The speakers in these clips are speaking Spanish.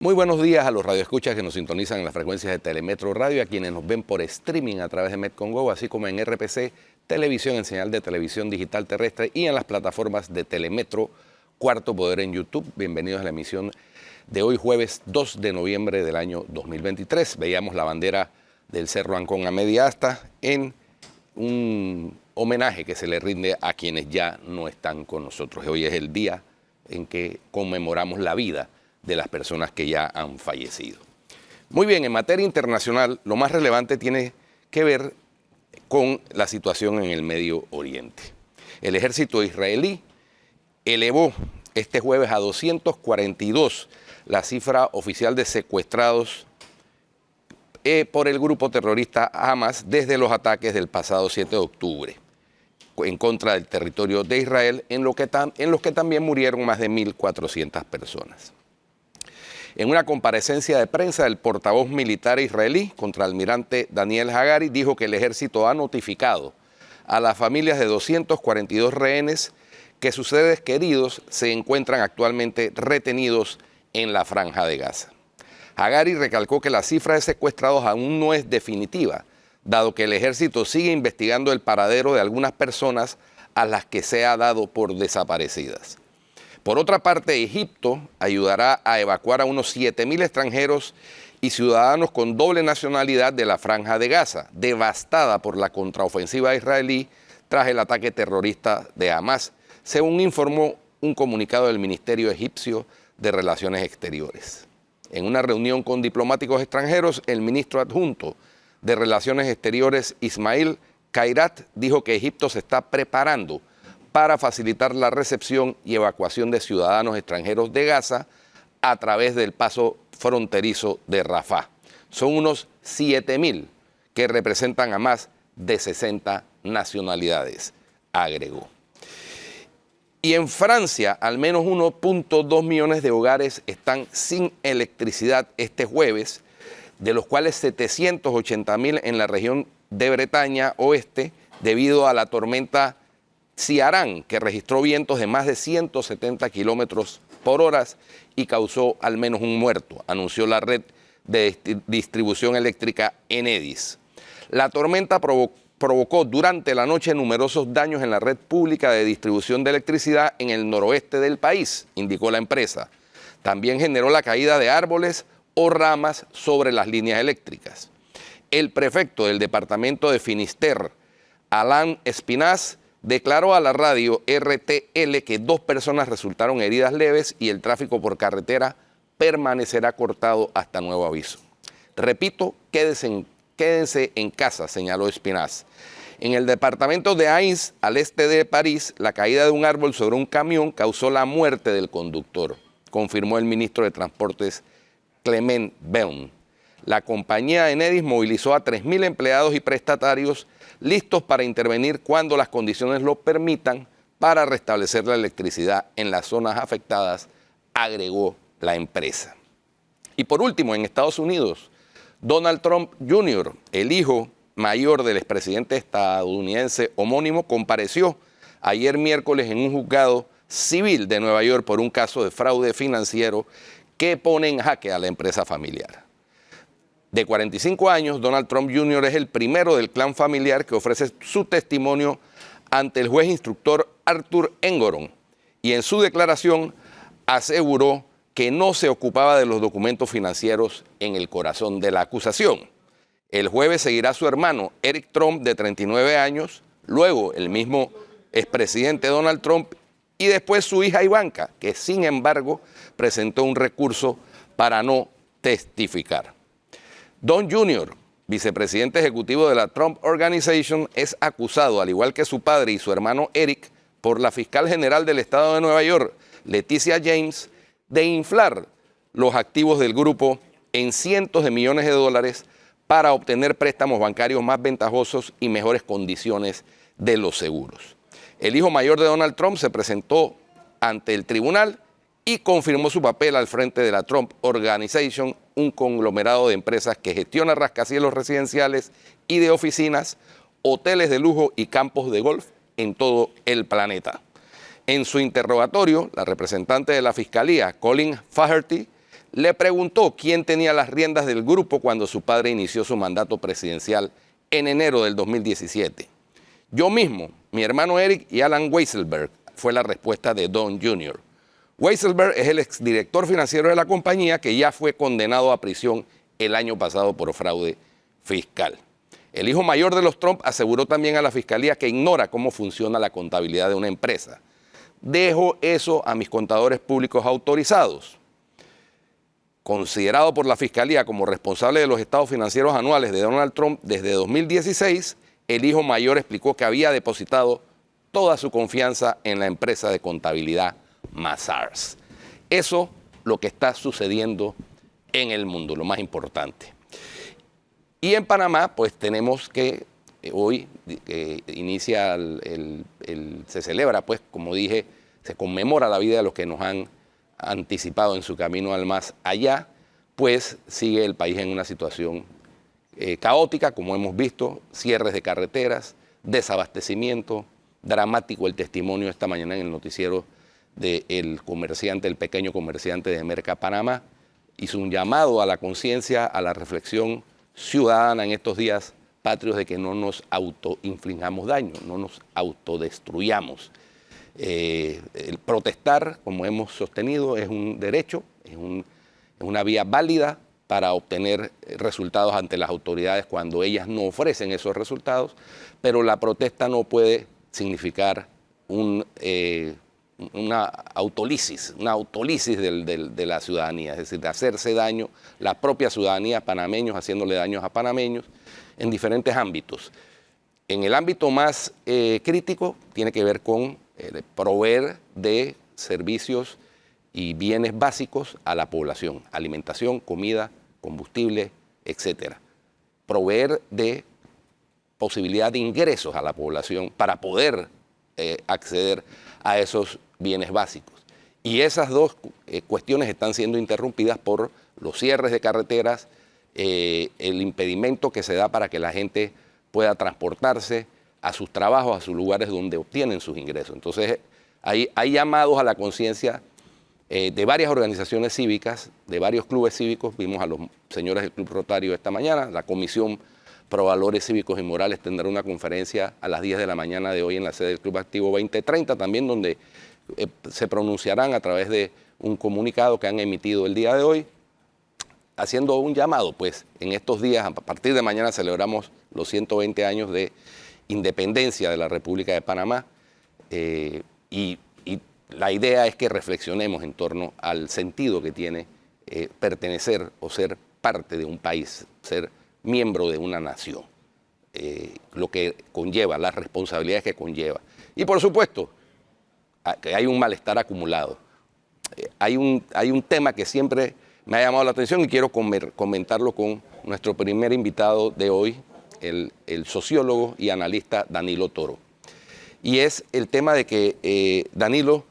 Muy buenos días a los radioescuchas que nos sintonizan en las frecuencias de Telemetro Radio, a quienes nos ven por streaming a través de Metcongo, así como en RPC, televisión en señal de televisión digital terrestre y en las plataformas de Telemetro, Cuarto Poder en YouTube. Bienvenidos a la emisión de hoy, jueves 2 de noviembre del año 2023. Veíamos la bandera del Cerro Ancón a media asta en un homenaje que se le rinde a quienes ya no están con nosotros. Hoy es el día en que conmemoramos la vida de las personas que ya han fallecido. Muy bien, en materia internacional, lo más relevante tiene que ver con la situación en el Medio Oriente. El ejército israelí elevó este jueves a 242 la cifra oficial de secuestrados por el grupo terrorista Hamas desde los ataques del pasado 7 de octubre en contra del territorio de Israel, en los que también murieron más de 1.400 personas. En una comparecencia de prensa, el portavoz militar israelí, contraalmirante Daniel Hagari, dijo que el ejército ha notificado a las familias de 242 rehenes que sus seres queridos se encuentran actualmente retenidos en la Franja de Gaza. Hagari recalcó que la cifra de secuestrados aún no es definitiva, dado que el ejército sigue investigando el paradero de algunas personas a las que se ha dado por desaparecidas. Por otra parte, Egipto ayudará a evacuar a unos 7.000 extranjeros y ciudadanos con doble nacionalidad de la Franja de Gaza, devastada por la contraofensiva israelí tras el ataque terrorista de Hamas, según informó un comunicado del Ministerio Egipcio de Relaciones Exteriores. En una reunión con diplomáticos extranjeros, el ministro adjunto de Relaciones Exteriores, Ismail Khairat, dijo que Egipto se está preparando para facilitar la recepción y evacuación de ciudadanos extranjeros de Gaza a través del paso fronterizo de Rafah. Son unos 7.000 que representan a más de 60 nacionalidades, agregó. Y en Francia, al menos 1.2 millones de hogares están sin electricidad este jueves, de los cuales 780.000 en la región de Bretaña Oeste, debido a la tormenta Ciarán, que registró vientos de más de 170 kilómetros por hora y causó al menos un muerto, anunció la red de distribución eléctrica Enedis. La tormenta provocó durante la noche numerosos daños en la red pública de distribución de electricidad en el noroeste del país, indicó la empresa. También generó la caída de árboles o ramas sobre las líneas eléctricas. El prefecto del departamento de Finisterre, Alain Espinaz, declaró a la radio RTL que 2 personas resultaron heridas leves y el tráfico por carretera permanecerá cortado hasta nuevo aviso. Repito, quédense en casa, señaló Espinaz. En el departamento de Aix, al este de París, la caída de un árbol sobre un camión causó la muerte del conductor, confirmó el ministro de Transportes Clement Beaune. La compañía Enedis movilizó a 3.000 empleados y prestatarios listos para intervenir cuando las condiciones lo permitan para restablecer la electricidad en las zonas afectadas, agregó la empresa. Y por último, en Estados Unidos, Donald Trump Jr., el hijo mayor del expresidente estadounidense homónimo, compareció ayer miércoles en un juzgado civil de Nueva York por un caso de fraude financiero que pone en jaque a la empresa familiar. De 45 años, Donald Trump Jr. es el primero del clan familiar que ofrece su testimonio ante el juez instructor Arthur Engoron y en su declaración aseguró que no se ocupaba de los documentos financieros en el corazón de la acusación. El jueves seguirá su hermano Eric Trump, de 39 años, luego el mismo expresidente Donald Trump y después su hija Ivanka, que sin embargo presentó un recurso para no testificar. Don Jr., vicepresidente ejecutivo de la Trump Organization, es acusado, al igual que su padre y su hermano Eric, por la fiscal general del estado de Nueva York, Leticia James, de inflar los activos del grupo en cientos de millones de dólares para obtener préstamos bancarios más ventajosos y mejores condiciones de los seguros. El hijo mayor de Donald Trump se presentó ante el tribunal y confirmó su papel al frente de la Trump Organization, un conglomerado de empresas que gestiona rascacielos residenciales y de oficinas, hoteles de lujo y campos de golf en todo el planeta. En su interrogatorio, la representante de la Fiscalía, Colleen Faherty, le preguntó quién tenía las riendas del grupo cuando su padre inició su mandato presidencial en enero del 2017. Yo mismo, mi hermano Eric y Alan Weisselberg, fue la respuesta de Don Jr. Weisselberg es el exdirector financiero de la compañía que ya fue condenado a prisión el año pasado por fraude fiscal. El hijo mayor de los Trump aseguró también a la fiscalía que ignora cómo funciona la contabilidad de una empresa. Dejo eso a mis contadores públicos autorizados. Considerado por la fiscalía como responsable de los estados financieros anuales de Donald Trump desde 2016, el hijo mayor explicó que había depositado toda su confianza en la empresa de contabilidad Mazars. Eso lo que está sucediendo en el mundo, lo más importante. Y en Panamá, pues tenemos que hoy inicia se celebra, pues como dije, se conmemora la vida de los que nos han anticipado en su camino al más allá, pues sigue el país en una situación caótica, como hemos visto, cierres de carreteras, desabastecimiento, dramático el testimonio esta mañana en el noticiero del comerciante, el pequeño comerciante de Merca Panamá. Hizo un llamado a la conciencia, a la reflexión ciudadana en estos días patrios de que no nos autoinfligamos daño, no nos autodestruyamos. El protestar, como hemos sostenido, es un derecho, es una vía válida para obtener resultados ante las autoridades cuando ellas no ofrecen esos resultados, pero la protesta no puede significar una autolisis de la ciudadanía, es decir, de hacerse daño la propia ciudadanía, panameños haciéndole daños a panameños en diferentes ámbitos. En el ámbito más crítico tiene que ver con proveer de servicios y bienes básicos a la población, alimentación, comida, combustible, etcétera. Proveer de posibilidad de ingresos a la población para poder acceder a esos bienes básicos. Y esas dos cuestiones están siendo interrumpidas por los cierres de carreteras, el impedimento que se da para que la gente pueda transportarse a sus trabajos, a sus lugares donde obtienen sus ingresos. Entonces, hay llamados a la conciencia de varias organizaciones cívicas, de varios clubes cívicos. Vimos a los señores del Club Rotario esta mañana. La Comisión Pro Valores Cívicos y Morales tendrá una conferencia a las 10 de la mañana de hoy en la sede del Club Activo 2030, también donde se pronunciarán a través de un comunicado que han emitido el día de hoy, haciendo un llamado, pues en estos días, a partir de mañana celebramos los 120 años de independencia de la República de Panamá, y la idea es que reflexionemos en torno al sentido que tiene pertenecer o ser parte de un país, ser miembro de una nación, lo que conlleva, las responsabilidades que conlleva. Y por supuesto, que hay un malestar acumulado. Hay un tema que siempre me ha llamado la atención y quiero comentarlo con nuestro primer invitado de hoy, el sociólogo y analista Danilo Toro. Y es el tema de que Danilo,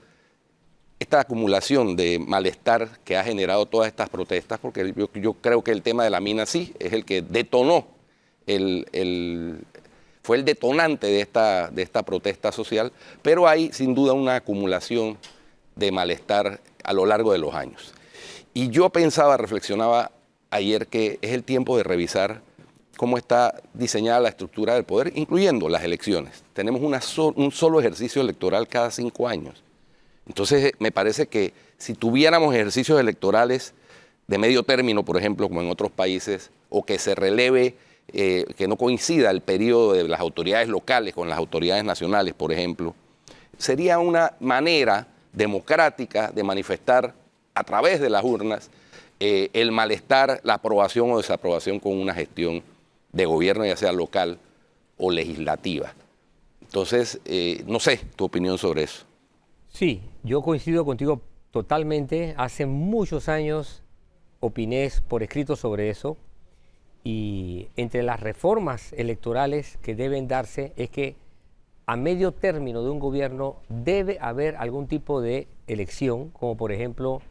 esta acumulación de malestar que ha generado todas estas protestas, porque yo creo que el tema de la mina sí es el que detonó, fue el detonante de esta protesta social, pero hay sin duda una acumulación de malestar a lo largo de los años. Y yo reflexionaba ayer que es el tiempo de revisar cómo está diseñada la estructura del poder, incluyendo las elecciones. Tenemos un solo ejercicio electoral cada 5 años. Entonces, me parece que si tuviéramos ejercicios electorales de medio término, por ejemplo, como en otros países, o que se releve, que no coincida el periodo de las autoridades locales con las autoridades nacionales, por ejemplo, sería una manera democrática de manifestar a través de las urnas el malestar, la aprobación o desaprobación con una gestión de gobierno, ya sea local o legislativa. Entonces, no sé tu opinión sobre eso. Sí, yo coincido contigo totalmente. Hace muchos años opiné por escrito sobre eso, y entre las reformas electorales que deben darse es que a medio término de un gobierno debe haber algún tipo de elección, como por ejemplo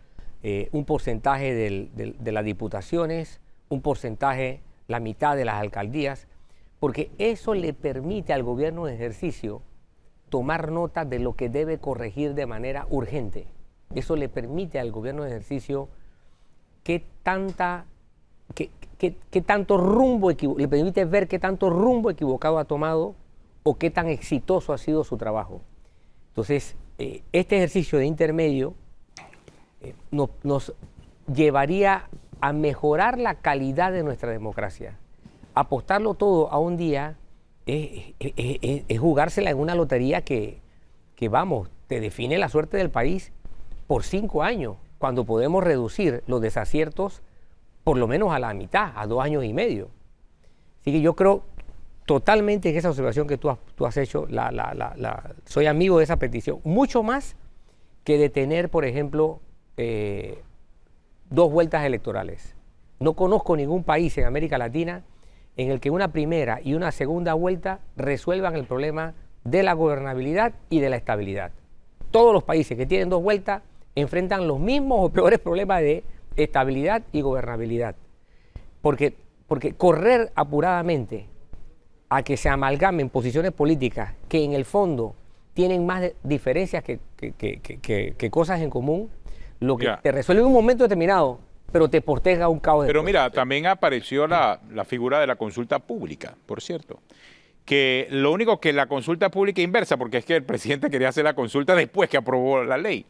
un porcentaje de las diputaciones, un porcentaje, la mitad de las alcaldías, porque eso le permite al gobierno en ejercicio tomar nota de lo que debe corregir de manera urgente. Eso le permite al gobierno en ejercicio qué tanto rumbo le permite ver qué tanto rumbo equivocado ha tomado o qué tan exitoso ha sido su trabajo. Entonces, este ejercicio de intermedio nos llevaría a mejorar la calidad de nuestra democracia. Apostarlo todo a un día es jugársela en una lotería que, vamos, te define la suerte del país por 5 años, cuando podemos reducir los desaciertos por lo menos a la mitad, a 2 años y medio. Así que yo creo totalmente en esa observación que tú has hecho, soy amigo de esa petición, mucho más que de tener, por ejemplo, 2 vueltas electorales. No conozco ningún país en América Latina en el que una primera y una segunda vuelta resuelvan el problema de la gobernabilidad y de la estabilidad. Todos los países que tienen 2 vueltas enfrentan los mismos o peores problemas de estabilidad y gobernabilidad. Porque correr apuradamente a que se amalgamen posiciones políticas que en el fondo tienen más diferencias que cosas en común, lo que te resuelve en un momento determinado, pero te posterga un caos. Pero mira, también apareció la figura de la consulta pública, por cierto. Que lo único que la consulta pública inversa, porque es que el presidente quería hacer la consulta después que aprobó la ley.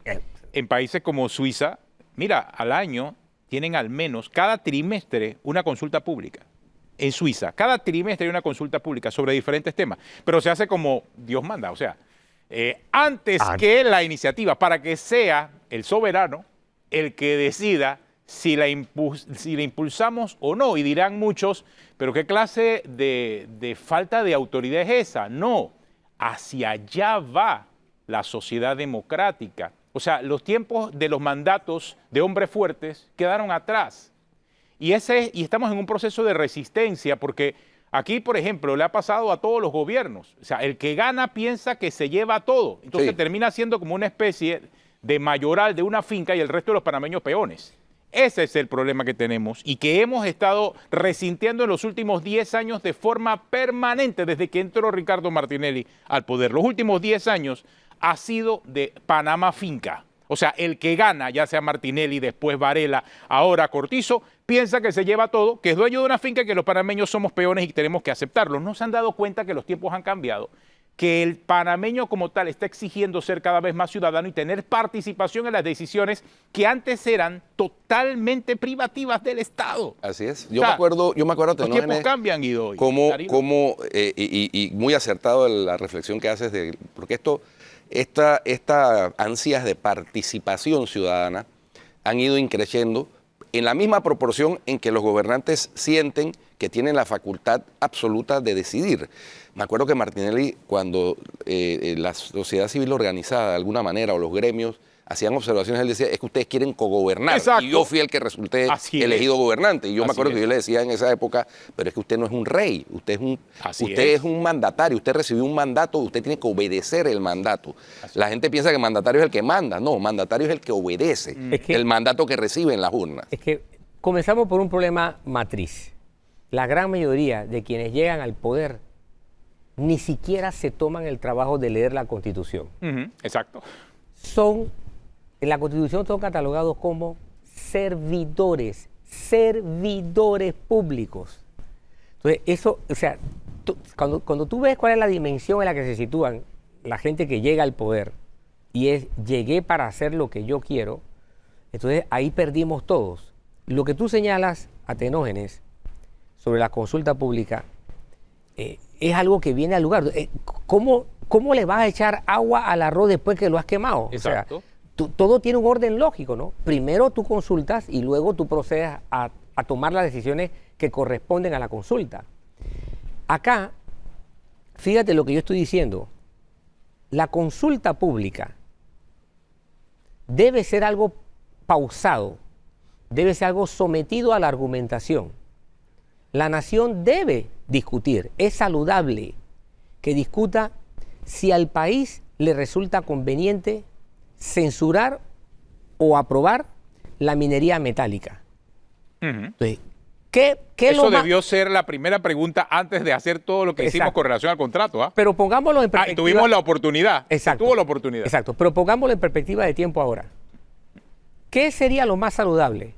En países como Suiza, mira, al año tienen al menos cada trimestre una consulta pública. En Suiza, cada trimestre hay una consulta pública sobre diferentes temas, pero se hace como Dios manda, o sea, antes que la iniciativa, para que sea el soberano el que decida si la impulsamos o no. Y dirán muchos, pero ¿qué clase de falta de autoridad es esa? No, hacia allá va la sociedad democrática. O sea, los tiempos de los mandatos de hombres fuertes quedaron atrás. Y estamos en un proceso de resistencia porque aquí, por ejemplo, le ha pasado a todos los gobiernos. O sea, el que gana piensa que se lleva todo. Entonces termina siendo como una especie de mayoral de una finca y el resto de los panameños peones. Ese es el problema que tenemos y que hemos estado resintiendo en los últimos 10 años de forma permanente desde que entró Ricardo Martinelli al poder. Los últimos 10 años ha sido de Panamá finca. O sea, el que gana, ya sea Martinelli, después Varela, ahora Cortizo, piensa que se lleva todo, que es dueño de una finca y que los panameños somos peones y tenemos que aceptarlo. No se han dado cuenta que los tiempos han cambiado, que el panameño como tal está exigiendo ser cada vez más ciudadano y tener participación en las decisiones que antes eran totalmente privativas del Estado. Así es. Yo me acuerdo, los tiempos cambian, Guido. Y muy acertado la reflexión que haces, porque esta ansias de participación ciudadana han ido increciendo en la misma proporción en que los gobernantes sienten que tienen la facultad absoluta de decidir. Me acuerdo que Martinelli, cuando la sociedad civil organizada de alguna manera o los gremios hacían observaciones, él decía, es que ustedes quieren cogobernar. Exacto. Y yo fui el que resulté elegido gobernante. Y yo me acuerdo que yo le decía en esa época, pero es que usted no es un rey, usted es un mandatario, usted recibió un mandato, usted tiene que obedecer el mandato. La gente piensa que el mandatario es el que manda. No, mandatario es el que obedece el mandato que recibe en las urnas. Es que comenzamos por un problema matriz. La gran mayoría de quienes llegan al poder ni siquiera se toman el trabajo de leer la Constitución. Exacto. En la Constitución son catalogados como servidores públicos. Entonces, eso, o sea, cuando tú ves cuál es la dimensión en la que se sitúan la gente que llega al poder y llegué para hacer lo que yo quiero, entonces ahí perdimos todos. Lo que tú señalas, Atenógenes, sobre la consulta pública, es algo que viene al lugar. ¿Cómo le vas a echar agua al arroz después que lo has quemado? Exacto. O sea, todo tiene un orden lógico, ¿no? Primero tú consultas y luego tú procedes a tomar las decisiones que corresponden a la consulta. Acá, fíjate lo que yo estoy diciendo. La consulta pública debe ser algo pausado, debe ser algo sometido a la argumentación. La nación debe discutir, es saludable que discuta si al país le resulta conveniente censurar o aprobar la minería metálica. Entonces, eso debió ser la primera pregunta antes de hacer todo lo que hicimos con relación al contrato. Pero pongámoslo en perspectiva. Tuvimos la oportunidad. Exacto. Tuvo la oportunidad. Exacto, pero pongámoslo en perspectiva de tiempo ahora. ¿Qué sería lo más saludable?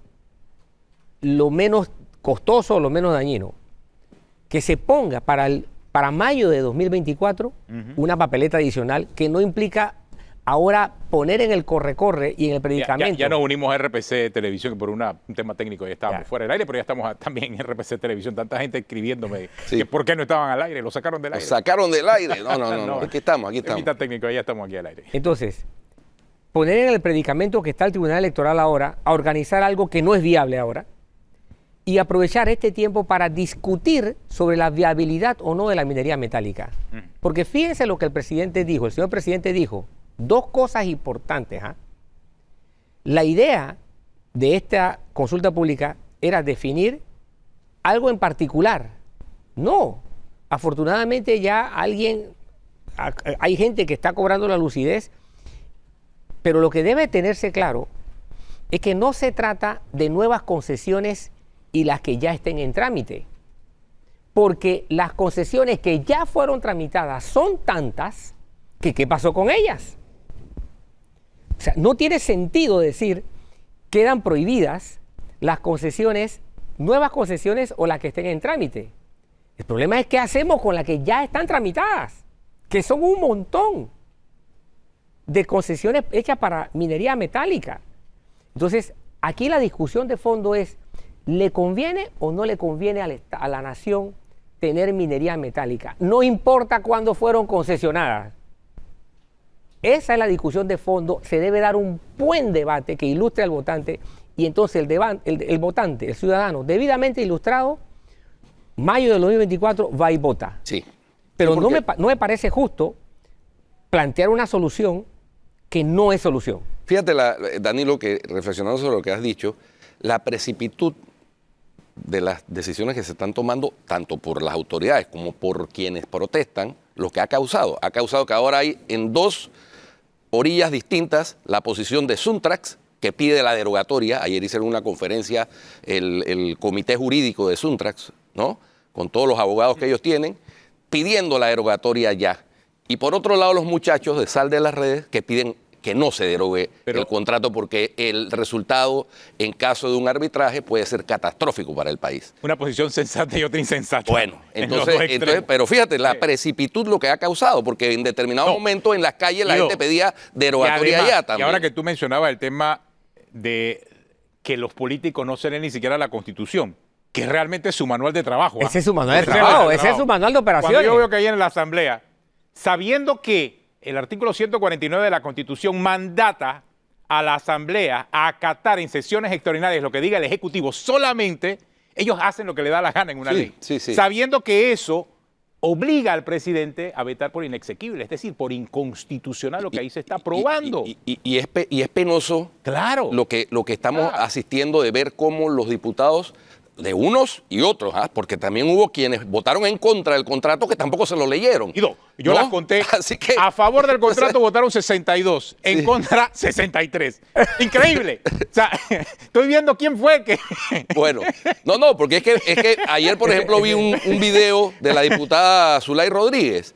lo menos costoso, lo menos dañino, que se ponga para mayo de 2024 una papeleta adicional que no implica ahora poner en el corre-corre y en el predicamento. Ya nos unimos a RPC Televisión, que por un tema técnico ya estábamos fuera del aire, pero ya estamos también en RPC Televisión. Tanta gente escribiéndome que por qué no estaban al aire, lo sacaron del aire. Lo sacaron del aire. No. Aquí estamos. Temita técnico, ya estamos aquí al aire. Entonces, poner en el predicamento que está el Tribunal Electoral ahora a organizar algo que no es viable ahora y aprovechar este tiempo para discutir sobre la viabilidad o no de la minería metálica. Porque fíjense lo que el señor presidente dijo, dos cosas importantes. La idea de esta consulta pública era definir algo en particular. No, afortunadamente ya hay gente que está cobrando la lucidez, pero lo que debe tenerse claro es que no se trata de nuevas concesiones y las que ya estén en trámite, porque las concesiones que ya fueron tramitadas son tantas que ¿qué pasó con ellas? O sea, no tiene sentido decir quedan prohibidas las concesiones, nuevas concesiones o las que estén en trámite. El problema es qué hacemos con las que ya están tramitadas, que son un montón de concesiones hechas para minería metálica. Entonces, aquí la discusión de fondo es, ¿le conviene o no le conviene a la nación tener minería metálica? No importa cuándo fueron concesionadas. Esa es la discusión de fondo. Se debe dar un buen debate que ilustre al votante y entonces el votante, el ciudadano debidamente ilustrado, mayo del 2024 va y vota. Sí. Pero Sí, no me parece justo plantear una solución que no es solución. Fíjate, Danilo, que reflexionando sobre lo que has dicho, la precipitud de las decisiones que se están tomando, tanto por las autoridades como por quienes protestan, lo que ha causado que ahora hay en dos orillas distintas la posición de Suntrax, que pide la derogatoria. Ayer hicieron una conferencia el comité jurídico de Suntrax, ¿no?, con todos los abogados que ellos tienen, pidiendo la derogatoria ya. Y por otro lado, los muchachos de Sal de las Redes, que piden que no se derogue el contrato porque el resultado en caso de un arbitraje puede ser catastrófico para el país. Una posición sensata y otra insensata. Bueno, entonces pero fíjate, la precipitud lo que ha causado, porque en determinado momento en las calles la gente pedía derogatoria además, ya también. Y ahora que tú mencionabas el tema de que los políticos no se leen ni siquiera la Constitución, que realmente es su manual de trabajo. Ese es su manual de trabajo, ese es su manual de operaciones. Cuando yo veo que hay en la Asamblea, sabiendo que el artículo 149 de la Constitución mandata a la Asamblea a acatar en sesiones extraordinarias lo que diga el Ejecutivo, solamente ellos hacen lo que le da la gana en una ley. Sí. Sabiendo que eso obliga al presidente a vetar por inexequible, es decir, por inconstitucional lo que ahí se está aprobando. Y es penoso lo que estamos asistiendo de ver cómo los diputados de unos y otros, porque también hubo quienes votaron en contra del contrato que tampoco se lo leyeron. Yo las conté. Así que, a favor del contrato votaron 62, en contra 63. Increíble. O sea, estoy viendo quién fue que... Bueno, porque es que ayer, por ejemplo, vi un video de la diputada Zulay Rodríguez,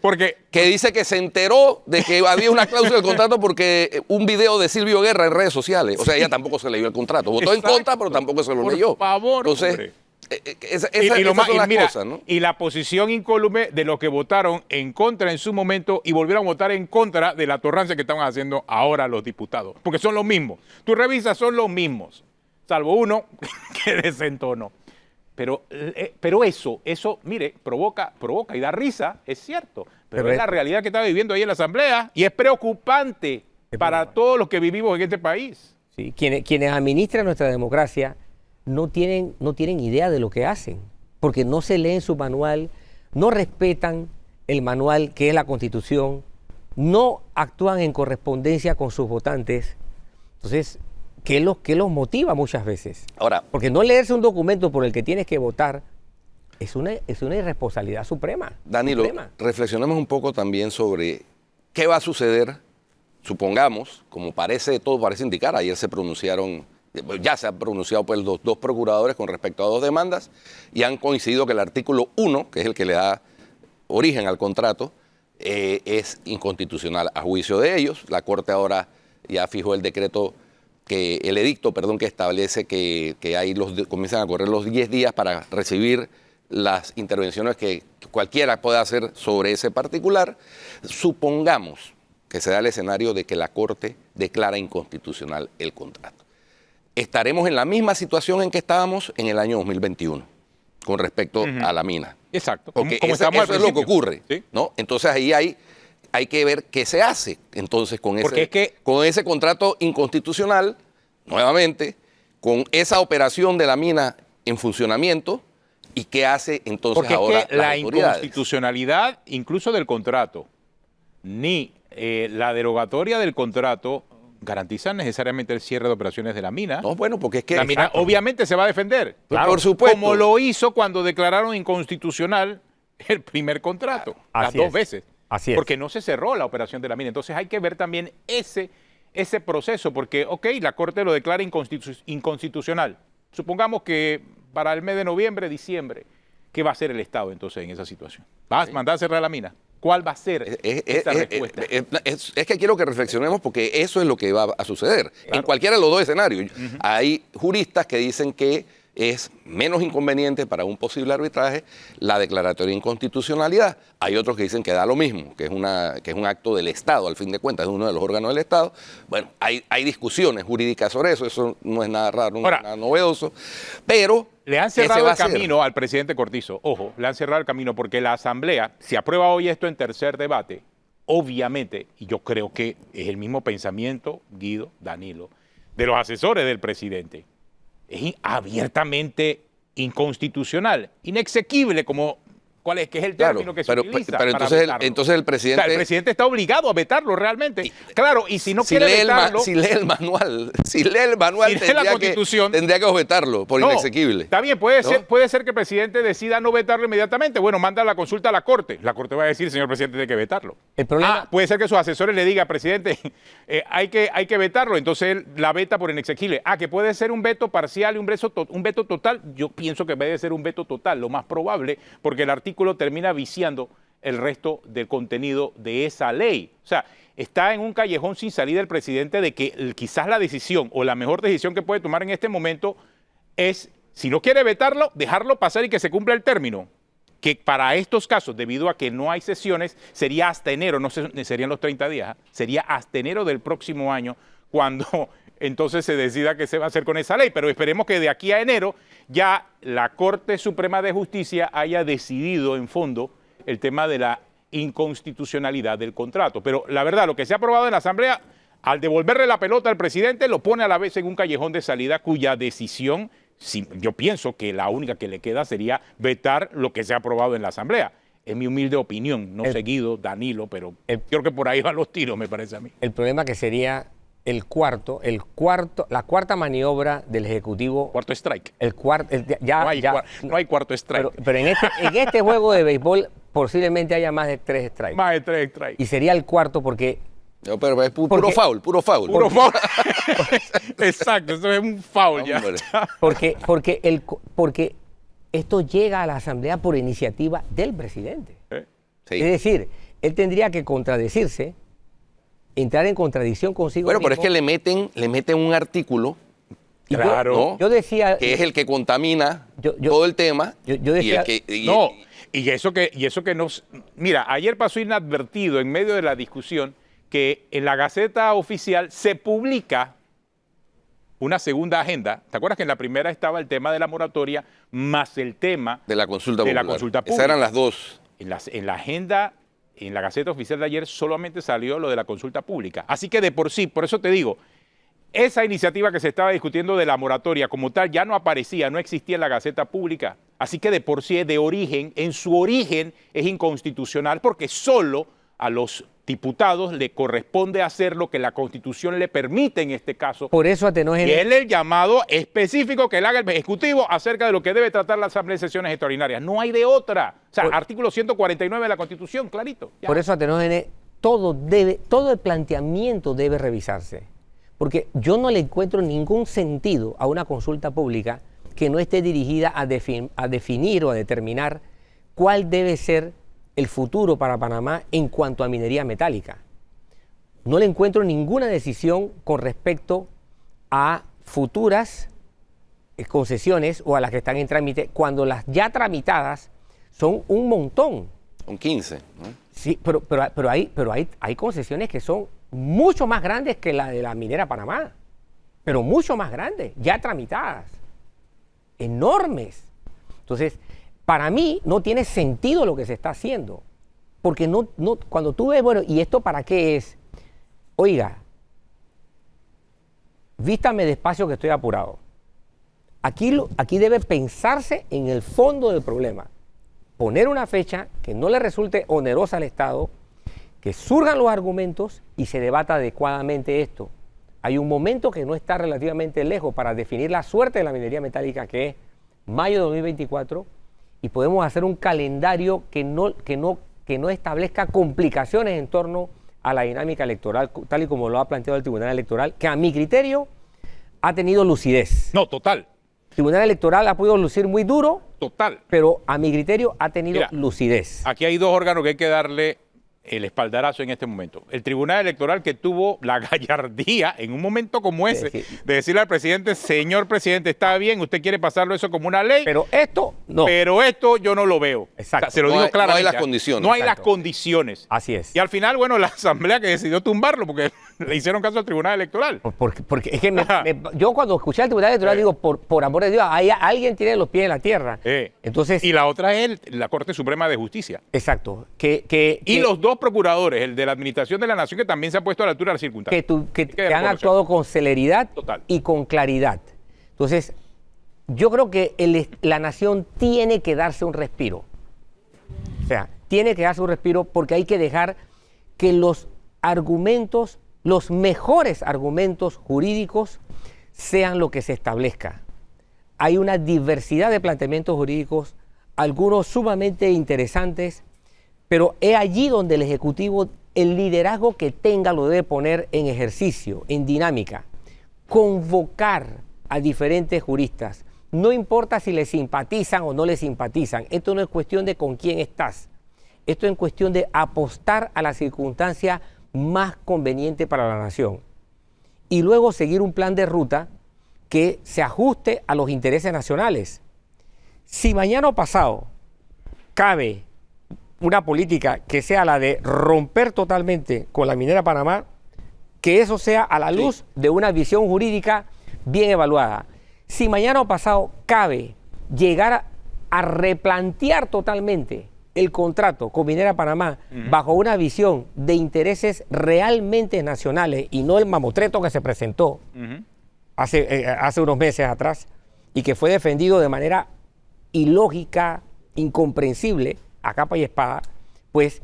que dice que se enteró de que había una cláusula del contrato porque un video de Silvio Guerra en redes sociales. O sea, ella tampoco se leyó el contrato. Votó en contra, pero tampoco se lo leyó. Por favor, entonces, hombre. Esas son las cosas, ¿no? Y la posición incólume de los que votaron en contra en su momento y volvieron a votar en contra de la torrancia que estaban haciendo ahora los diputados. Porque son los mismos. Tú revisas, son los mismos. Salvo uno que desentonó. Pero eso, mire, provoca y da risa, es cierto. Pero es la realidad que está viviendo ahí en la Asamblea y es preocupante para todos los que vivimos en este país. Sí, quienes administran nuestra democracia no tienen idea de lo que hacen, porque no se leen su manual, no respetan el manual que es la Constitución, no actúan en correspondencia con sus votantes. Entonces, ¿qué los motiva muchas veces? Ahora, porque no leerse un documento por el que tienes que votar es una irresponsabilidad suprema. Danilo, reflexionemos un poco también sobre qué va a suceder, supongamos, como todo parece indicar, ayer ya se han pronunciado pues, los dos procuradores con respecto a dos demandas y han coincidido que el artículo 1, que es el que le da origen al contrato, es inconstitucional a juicio de ellos. La Corte ahora ya fijó el decreto el edicto, perdón, que establece que comienzan a correr los 10 días para recibir las intervenciones que cualquiera pueda hacer sobre ese particular. Supongamos que se da el escenario de que la Corte declara inconstitucional el contrato. Estaremos en la misma situación en que estábamos en el año 2021 con respecto a la mina. Exacto. Porque como eso es lo que ocurre, ¿sí? ¿no? Entonces ahí hay que ver qué se hace entonces con ese contrato inconstitucional, nuevamente, con esa operación de la mina en funcionamiento y qué hace entonces porque ahora es que las la autoridades. inconstitucionalidad incluso del contrato, ni la derogatoria del contrato garantizan necesariamente el cierre de operaciones de la mina. No, bueno, porque es que... La mina obviamente se va a defender. Claro, por supuesto. Como lo hizo cuando declararon inconstitucional el primer contrato, las dos veces. Así es. Porque no se cerró la operación de la mina. Entonces hay que ver también ese proceso, porque, ok, la Corte lo declara inconstitucional. Supongamos que para el mes de noviembre, diciembre, ¿qué va a hacer el Estado entonces en esa situación? ¿Vas a mandar a cerrar la mina? ¿Cuál va a ser esta respuesta? Es que quiero que reflexionemos porque eso es lo que va a suceder. Claro. En cualquiera de los dos escenarios. Hay juristas que dicen que es menos inconveniente para un posible arbitraje la declaratoria de inconstitucionalidad. Hay otros que dicen que da lo mismo, que es un acto del Estado, al fin de cuentas, es uno de los órganos del Estado. Bueno, hay discusiones jurídicas sobre eso no es nada raro, no es nada novedoso, pero... Le han cerrado el camino al presidente Cortizo, ojo, le han cerrado el camino porque la Asamblea, si aprueba hoy esto en tercer debate, obviamente, y yo creo que es el mismo pensamiento, Guido, Danilo, de los asesores del presidente, es abiertamente inconstitucional, inexequible como... ¿Cuál es? ¿Qué es el término que se utiliza? Pero entonces el presidente... O sea, el presidente está obligado a vetarlo realmente. Claro, y si no quiere vetarlo... Si lee el manual, tendría que vetarlo por inexequible. Está bien, puede ser que el presidente decida no vetarlo inmediatamente. Bueno, manda la consulta a la Corte. La Corte va a decir, señor presidente, tiene que vetarlo. El problema... puede ser que sus asesores le digan, presidente, hay que vetarlo. Entonces él la veta por inexequible. Que puede ser un veto parcial y un veto total. Yo pienso que debe ser un veto total, lo más probable, porque el artículo termina viciando el resto del contenido de esa ley. O sea, está en un callejón sin salida el presidente de que quizás la decisión o la mejor decisión que puede tomar en este momento es, si no quiere vetarlo, dejarlo pasar y que se cumpla el término. Que para estos casos, debido a que no hay sesiones, sería hasta enero, no serían los 30 días, sería hasta enero del próximo año cuando entonces se decida qué se va a hacer con esa ley. Pero esperemos que de aquí a enero ya la Corte Suprema de Justicia haya decidido en fondo el tema de la inconstitucionalidad del contrato. Pero la verdad, lo que se ha aprobado en la Asamblea, al devolverle la pelota al presidente, lo pone a la vez en un callejón de salida cuya decisión, yo pienso que la única que le queda sería vetar lo que se ha aprobado en la Asamblea. Es mi humilde opinión, no seguido Danilo, pero creo que por ahí van los tiros, me parece a mí. El problema que sería la cuarta maniobra del Ejecutivo. Cuarto strike. No hay cuarto strike. Pero en este juego de béisbol posiblemente haya más de 3 strikes. Más de 3 strikes. Y sería el cuarto porque... No, pero es puro foul. Puro foul. Exacto, eso es un foul ya. Porque esto llega a la Asamblea por iniciativa del presidente. Sí. Es decir, él tendría que contradecirse, entrar en contradicción consigo mismo. Pero es que le meten un artículo, claro, yo decía, que es el que contamina todo el tema. Yo decía, y eso que nos... Mira, ayer pasó inadvertido en medio de la discusión que en la Gaceta Oficial se publica una segunda agenda. ¿Te acuerdas que en la primera estaba el tema de la moratoria más el tema de la consulta popular? Esas eran las dos. En la agenda, en la Gaceta Oficial de ayer solamente salió lo de la consulta pública. Así que de por sí, por eso te digo, esa iniciativa que se estaba discutiendo de la moratoria como tal ya no aparecía, no existía en la Gaceta Pública. Así que de por sí, en su origen es inconstitucional porque solo a los diputados le corresponde hacer lo que la Constitución le permite en este caso. Por eso Atenógenes... Y es el llamado específico que le haga el Ejecutivo acerca de lo que debe tratar la Asamblea de Sesiones Extraordinarias. No hay de otra. O sea, artículo 149 de la Constitución, clarito. Ya. Por eso Atenógenes, todo el planteamiento debe revisarse. Porque yo no le encuentro ningún sentido a una consulta pública que no esté dirigida a definir o a determinar cuál debe ser el futuro para Panamá en cuanto a minería metálica. No le encuentro ninguna decisión con respecto a futuras concesiones o a las que están en trámite, cuando las ya tramitadas son un montón. Son 15, ¿no? Sí, pero hay concesiones que son mucho más grandes que la de la minera Panamá, pero mucho más grandes, ya tramitadas, enormes. Entonces, para mí no tiene sentido lo que se está haciendo, porque cuando tú ves, bueno, ¿y esto para qué es? Oiga, vístame despacio que estoy apurado. Aquí debe pensarse en el fondo del problema. Poner una fecha que no le resulte onerosa al Estado, que surjan los argumentos y se debata adecuadamente esto. Hay un momento que no está relativamente lejos para definir la suerte de la minería metálica, que es mayo de 2024, y podemos hacer un calendario que no establezca complicaciones en torno a la dinámica electoral, tal y como lo ha planteado el Tribunal Electoral, que a mi criterio ha tenido lucidez. No, total. El Tribunal Electoral ha podido lucir muy duro, Total. pero a mi criterio ha tenido lucidez. Aquí hay dos órganos que hay que darle el espaldarazo en este momento. El Tribunal Electoral, que tuvo la gallardía en un momento como ese de decirle al presidente: señor presidente, está bien, usted quiere pasarlo eso como una ley, Pero esto no. pero esto yo no lo veo. Exacto. O sea, se lo No digo hay- claramente. no hay las condiciones. No hay Exacto. las condiciones. Así es. Y al final, bueno, la Asamblea que decidió tumbarlo porque le hicieron caso al Tribunal Electoral. Porque es que yo cuando escuché al Tribunal Electoral digo, por amor de Dios, alguien tiene los pies en la tierra. Entonces, Y la otra es la Corte Suprema de Justicia. exacto. Y los dos procuradores, el de la Administración de la Nación, que también se ha puesto a la altura de las circunstancias. que Hay que han reconocer. actuado con celeridad Total. y con claridad. Entonces, yo creo que la nación tiene que darse un respiro. O sea, tiene que darse un respiro porque hay que dejar que los argumentos, los mejores argumentos jurídicos, sean lo que se establezca. Hay una diversidad de planteamientos jurídicos, algunos sumamente interesantes, pero es allí donde el Ejecutivo, el liderazgo que tenga, lo debe poner en ejercicio, en dinámica. Convocar a diferentes juristas. No importa si le simpatizan o no le simpatizan. Esto no es cuestión de con quién estás. Esto es cuestión de apostar a la circunstancia más conveniente para la nación. Y luego seguir un plan de ruta que se ajuste a los intereses nacionales. Si mañana o pasado cabe una política que sea la de romper totalmente con la minera Panamá, que eso sea a la luz de una visión jurídica bien evaluada. Si mañana o pasado cabe llegar a replantear totalmente el contrato con Minera Panamá bajo una visión de intereses realmente nacionales y no el mamotreto que se presentó hace unos meses atrás y que fue defendido de manera ilógica, incomprensible, a capa y espada, pues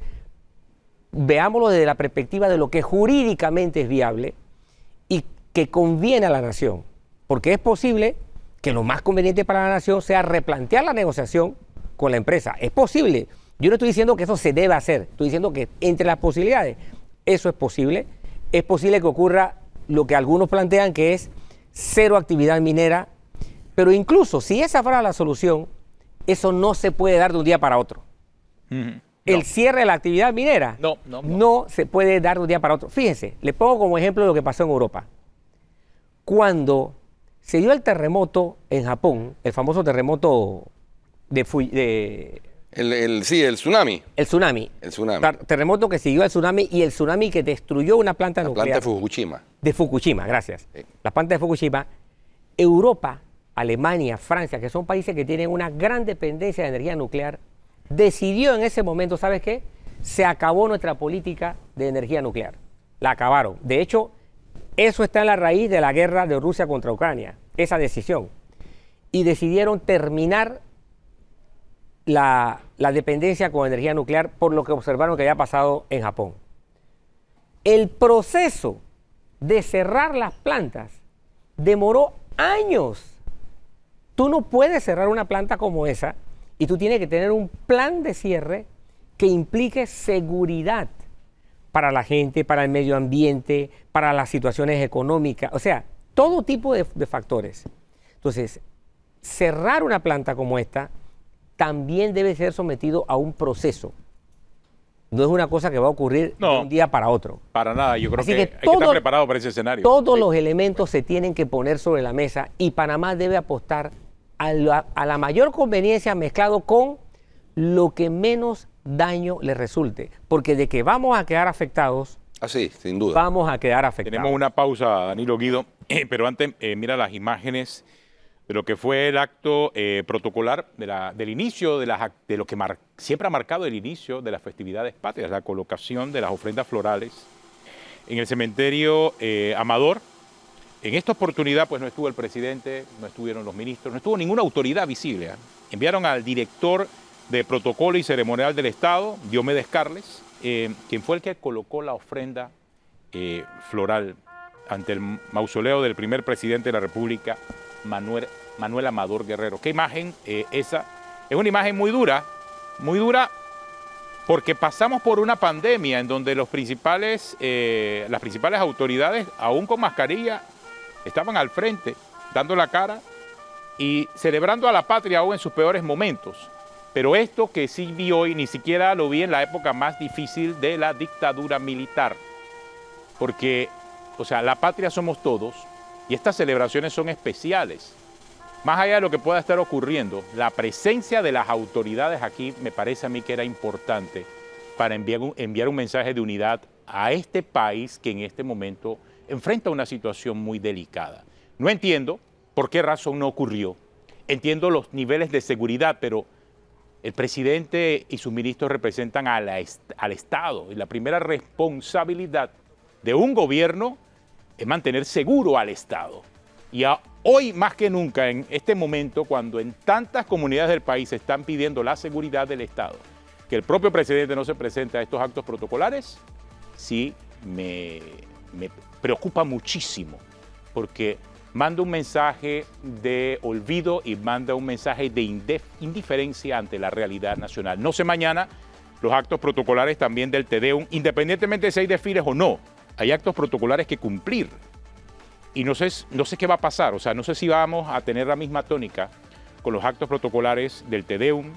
veámoslo desde la perspectiva de lo que jurídicamente es viable y que conviene a la nación, porque es posible que lo más conveniente para la nación sea replantear la negociación con la empresa. Es posible. Yo no estoy diciendo que eso se debe hacer, estoy diciendo que entre las posibilidades eso es posible. Es posible que ocurra lo que algunos plantean, que es cero actividad minera, pero incluso si esa fuera la solución, eso no se puede dar de un día para otro. El cierre de la actividad minera no se puede dar de un día para otro. Fíjense, le pongo como ejemplo lo que pasó en Europa. Cuando se dio el terremoto en Japón, el famoso terremoto El tsunami. el tsunami. El tsunami. Terremoto que siguió al tsunami y el tsunami que destruyó una planta La nuclear. planta de Fukushima. De Fukushima, gracias. Sí. La planta de Fukushima. Europa, Alemania, Francia, que son países que tienen una gran dependencia de energía nuclear, decidió en ese momento, ¿sabes qué? Se acabó nuestra política de energía nuclear. La acabaron. De hecho, eso está en la raíz de la guerra de Rusia contra Ucrania, esa decisión. Y decidieron terminar la dependencia con energía nuclear por lo que observaron que había pasado en Japón. El proceso de cerrar las plantas demoró años. Tú no puedes cerrar una planta como esa y tú tienes que tener un plan de cierre que implique seguridad para la gente, para el medio ambiente, para las situaciones económicas, o sea, todo tipo de factores. Entonces, cerrar una planta como esta también debe ser sometido a un proceso No es una cosa que va a ocurrir de un día para otro. Para nada, yo creo Así que hay que estar preparado para ese escenario. Todos los elementos se tienen que poner sobre la mesa y Panamá debe apostar a la mayor conveniencia mezclado con lo que menos daño le resulte. Porque de que vamos a quedar afectados, sí, sin duda. Vamos a quedar afectados. Tenemos una pausa, Danilo Guido, pero antes mira las imágenes de lo que fue el acto protocolar del inicio de lo que siempre ha marcado el inicio de las festividades patrias, la colocación de las ofrendas florales en el cementerio Amador. En esta oportunidad pues no estuvo el presidente, no estuvieron los ministros, no estuvo ninguna autoridad visible. Enviaron al director de protocolo y ceremonial del Estado, Diomedes Carles, quien fue el que colocó la ofrenda floral ante el mausoleo del primer presidente de la República, Manuel Amador Guerrero. ¿Qué imagen esa? Es una imagen muy dura porque pasamos por una pandemia en donde las principales autoridades, aún con mascarilla, estaban al frente, dando la cara y celebrando a la patria aún en sus peores momentos. Pero esto que sí vi hoy, ni siquiera lo vi en la época más difícil de la dictadura militar. Porque, o sea, la patria somos todos y estas celebraciones son especiales. Más allá de lo que pueda estar ocurriendo, la presencia de las autoridades aquí me parece a mí que era importante para enviar un mensaje de unidad a este país que en este momento enfrenta una situación muy delicada. No entiendo por qué razón no ocurrió. Entiendo los niveles de seguridad, pero el presidente y sus ministros representan al Estado y la primera responsabilidad de un gobierno es mantener seguro al Estado. Y hoy más que nunca, en este momento, cuando en tantas comunidades del país están pidiendo la seguridad del Estado, que el propio presidente no se presente a estos actos protocolares, sí me preocupa muchísimo, porque manda un mensaje de olvido y manda un mensaje de indiferencia ante la realidad nacional. No sé mañana los actos protocolares también del Te Deum, independientemente de si hay desfiles o no, hay actos protocolares que cumplir. Y no sé qué va a pasar, o sea, no sé si vamos a tener la misma tónica con los actos protocolares del Te Deum,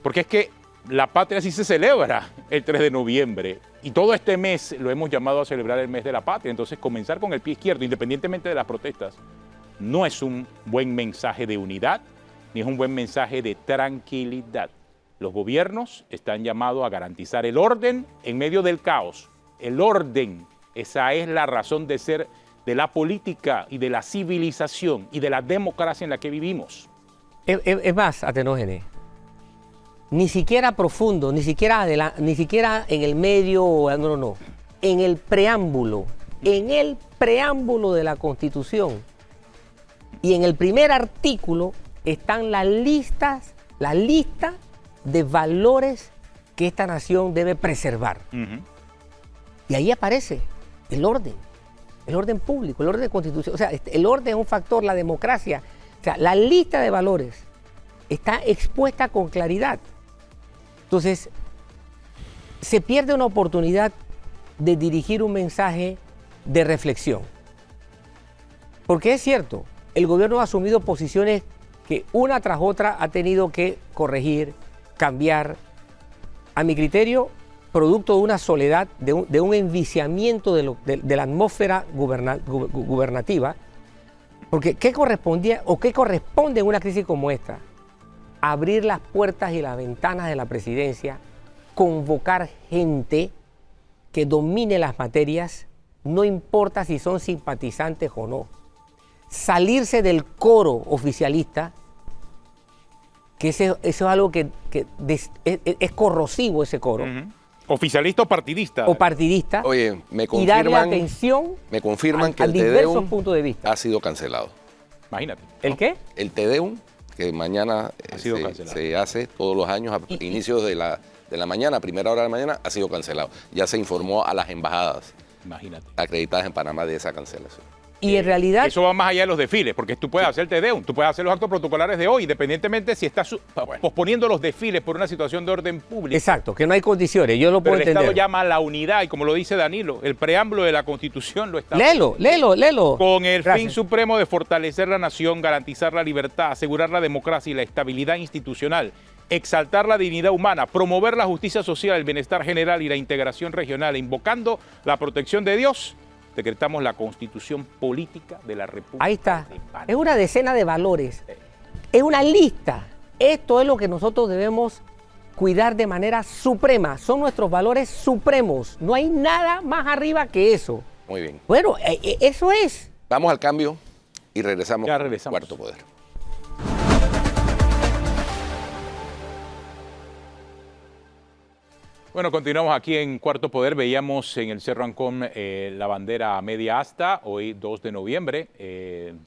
porque es que la patria sí se celebra el 3 de noviembre y todo este mes lo hemos llamado a celebrar el mes de la patria. Entonces comenzar con el pie izquierdo, independientemente de las protestas, no es un buen mensaje de unidad ni es un buen mensaje de tranquilidad. Los gobiernos están llamados a garantizar el orden en medio del caos. El orden, esa es la razón de ser de la política y de la civilización y de la democracia en la que vivimos. Es más, Atenógenes, ni siquiera profundo, ni siquiera en el medio, no. En el preámbulo de la Constitución y en el primer artículo están la lista de valores que esta nación debe preservar. Y ahí aparece el orden público, el orden de constitución. O sea, el orden es un factor, la democracia. O sea, la lista de valores está expuesta con claridad. Entonces, se pierde una oportunidad de dirigir un mensaje de reflexión. Porque es cierto, el gobierno ha asumido posiciones que una tras otra ha tenido que corregir, cambiar. A mi criterio, producto de una soledad, de un enviciamiento de la atmósfera gubernativa. Porque ¿qué correspondía o qué corresponde en una crisis como esta? Abrir las puertas y las ventanas de la presidencia, convocar gente que domine las materias, no importa si son simpatizantes o no. Salirse del coro oficialista, que eso es algo que es corrosivo, ese coro. Oficialista o partidista. O partidista. Oye, y darle atención me confirman que a el Te diversos Deum puntos de vista. ha sido cancelado. Imagínate. ¿El qué? El Te Deum, que mañana se hace todos los años a inicios de la mañana, primera hora de la mañana, ha sido cancelado. Ya se informó a las embajadas Imagínate. acreditadas en Panamá de esa cancelación. Y en realidad... Eso va más allá de los desfiles, porque tú puedes hacer el Tedeum, tú puedes hacer los actos protocolares de hoy, independientemente si estás posponiendo los desfiles por una situación de orden público. Exacto, que no hay condiciones, yo lo Pero puedo el entender. Estado llama a la unidad, y como lo dice Danilo, el preámbulo de la Constitución lo establece. Léelo. Con el fin Gracias. supremo de fortalecer la nación, garantizar la libertad, asegurar la democracia y la estabilidad institucional, exaltar la dignidad humana, promover la justicia social, el bienestar general y la integración regional, invocando la protección de Dios, decretamos la Constitución Política de la República. Ahí está. de Panamá. Es una decena de valores. Es una lista. Esto es lo que nosotros debemos cuidar de manera suprema. Son nuestros valores supremos. No hay nada más arriba que eso. Muy bien. Bueno, eso es. Vamos al cambio y regresamos. Ya con regresamos. Cuarto Poder. Bueno, continuamos aquí en Cuarto Poder. Veíamos en el Cerro Ancón la bandera a media asta, hoy 2 de noviembre,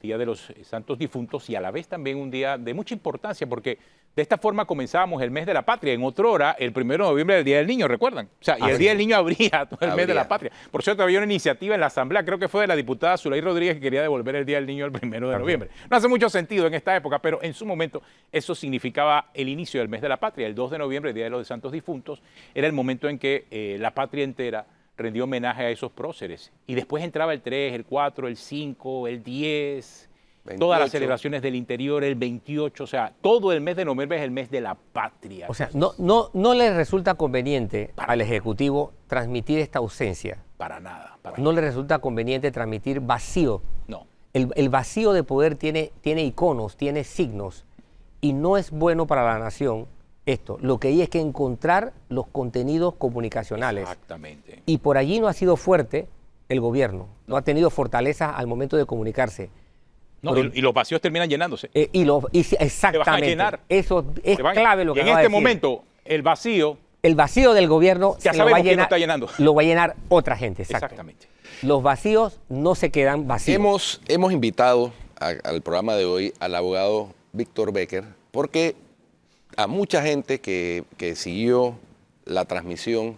Día de los Santos Difuntos, y a la vez también un día de mucha importancia, porque de esta forma comenzábamos el mes de la patria. En otra hora, el 1 de noviembre era el Día del Niño, ¿recuerdan? O sea, y el Día del Niño abría todo el mes de la patria. Por cierto, había una iniciativa en la Asamblea, creo que fue de la diputada Zulay Rodríguez, que quería devolver el Día del Niño el 1 de noviembre. No hace mucho sentido en esta época, pero en su momento eso significaba el inicio del mes de la patria. El 2 de noviembre, el Día de los Santos Difuntos, era el momento en que la patria entera rendió homenaje a esos próceres. Y después entraba el 3, el 4, el 5, el 10... 28. Todas las celebraciones del interior, el 28, o sea, todo el mes de noviembre es el mes de la patria. O sea, no le resulta conveniente al Ejecutivo transmitir esta ausencia. Para nada. No le resulta conveniente transmitir vacío. No. El vacío de poder tiene iconos, tiene signos, y no es bueno para la nación esto. Lo que hay es que encontrar los contenidos comunicacionales. Exactamente. Y por allí no ha sido fuerte el gobierno, no ha tenido fortaleza al momento de comunicarse. No, y los vacíos terminan llenándose. Exactamente. llenar. Eso es clave lo que Y en acaba de este decir. momento, el vacío, El vacío del gobierno ya se sabemos lo va a quién lo llenar, está llenando. lo va a llenar otra gente. Exacto. Exactamente. Los vacíos no se quedan vacíos. Hemos invitado al programa de hoy al abogado Víctor Becker, porque a mucha gente que siguió la transmisión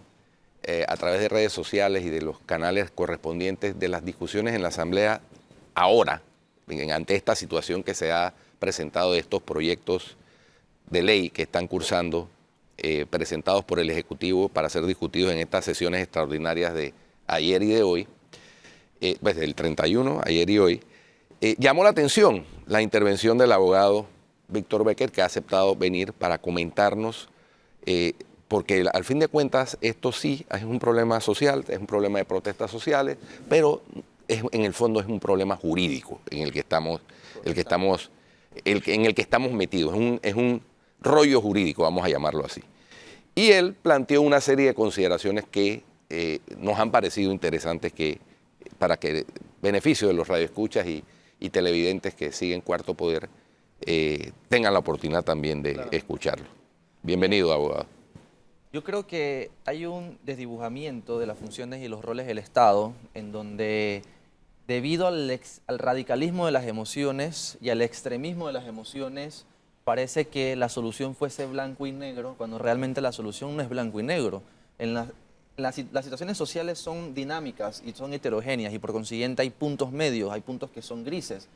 a través de redes sociales y de los canales correspondientes de las discusiones en la Asamblea ahora, ante esta situación que se ha presentado de estos proyectos de ley que están cursando, presentados por el Ejecutivo para ser discutidos en estas sesiones extraordinarias de ayer y de hoy, pues del 31, ayer y hoy, llamó la atención la intervención del abogado Víctor Becker, que ha aceptado venir para comentarnos, porque al fin de cuentas esto sí es un problema social, es un problema de protestas sociales, pero en el fondo es un problema jurídico en el que estamos metidos, es un rollo jurídico, vamos a llamarlo así. Y él planteó una serie de consideraciones que nos han parecido interesantes para que beneficio de los radioescuchas y televidentes que siguen Cuarto Poder tengan la oportunidad también de escucharlo. Bienvenido, abogado. Yo creo que hay un desdibujamiento de las funciones y los roles del Estado en donde, debido al radicalismo de las emociones y al extremismo de las emociones, parece que la solución fuese blanco y negro, cuando realmente la solución no es blanco y negro. Las situaciones sociales son dinámicas y son heterogéneas, y por consiguiente hay puntos medios, hay puntos que son grises.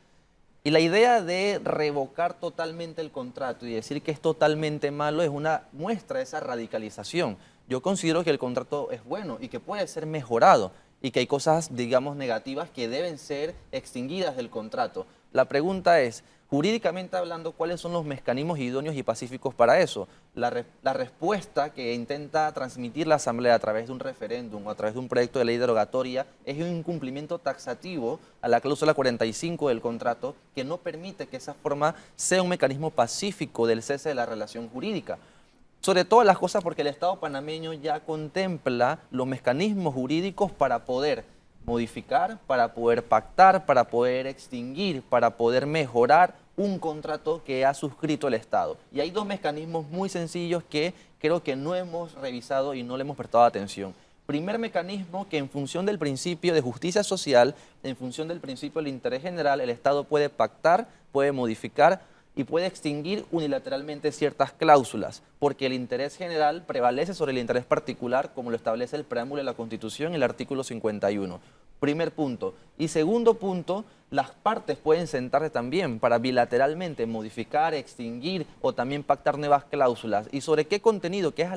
Y la idea de revocar totalmente el contrato y decir que es totalmente malo es una muestra de esa radicalización. Yo considero que el contrato es bueno y que puede ser mejorado, y que hay cosas, digamos, negativas que deben ser extinguidas del contrato. La pregunta es, jurídicamente hablando, ¿cuáles son los mecanismos idóneos y pacíficos para eso? La respuesta que intenta transmitir la Asamblea a través de un referéndum o a través de un proyecto de ley derogatoria es un incumplimiento taxativo a la cláusula 45 del contrato, que no permite que esa forma sea un mecanismo pacífico del cese de la relación jurídica. Sobre todas las cosas porque el Estado panameño ya contempla los mecanismos jurídicos para poder modificar, para poder pactar, para poder extinguir, para poder mejorar un contrato que ha suscrito el Estado. Y hay dos mecanismos muy sencillos que creo que no hemos revisado y no le hemos prestado atención. Primer mecanismo, que en función del principio de justicia social, en función del principio del interés general, el Estado puede pactar, puede modificar y puede extinguir unilateralmente ciertas cláusulas, porque el interés general prevalece sobre el interés particular, como lo establece el preámbulo de la Constitución, el artículo 51. Primer punto. Y segundo punto, las partes pueden sentarse también para bilateralmente modificar, extinguir o también pactar nuevas cláusulas. ¿Y sobre qué contenido? ¿Qué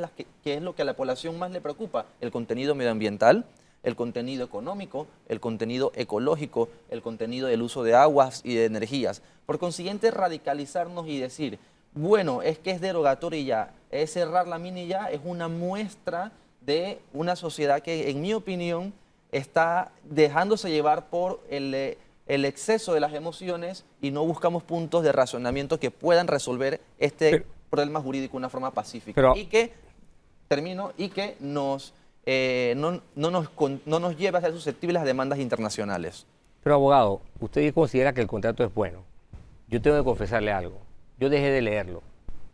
es lo que a la población más le preocupa? El contenido medioambiental, el contenido económico, el contenido ecológico, el contenido del uso de aguas y de energías. Por consiguiente, radicalizarnos y decir, bueno, es que es derogatorio y ya, es cerrar la mina y ya, es una muestra de una sociedad que, en mi opinión, está dejándose llevar por el exceso de las emociones y no buscamos puntos de razonamiento que puedan resolver este problema jurídico de una forma pacífica. Y que no nos lleve a ser susceptibles a demandas internacionales. Pero abogado, usted considera que el contrato es bueno. Yo tengo que confesarle algo. Yo dejé de leerlo.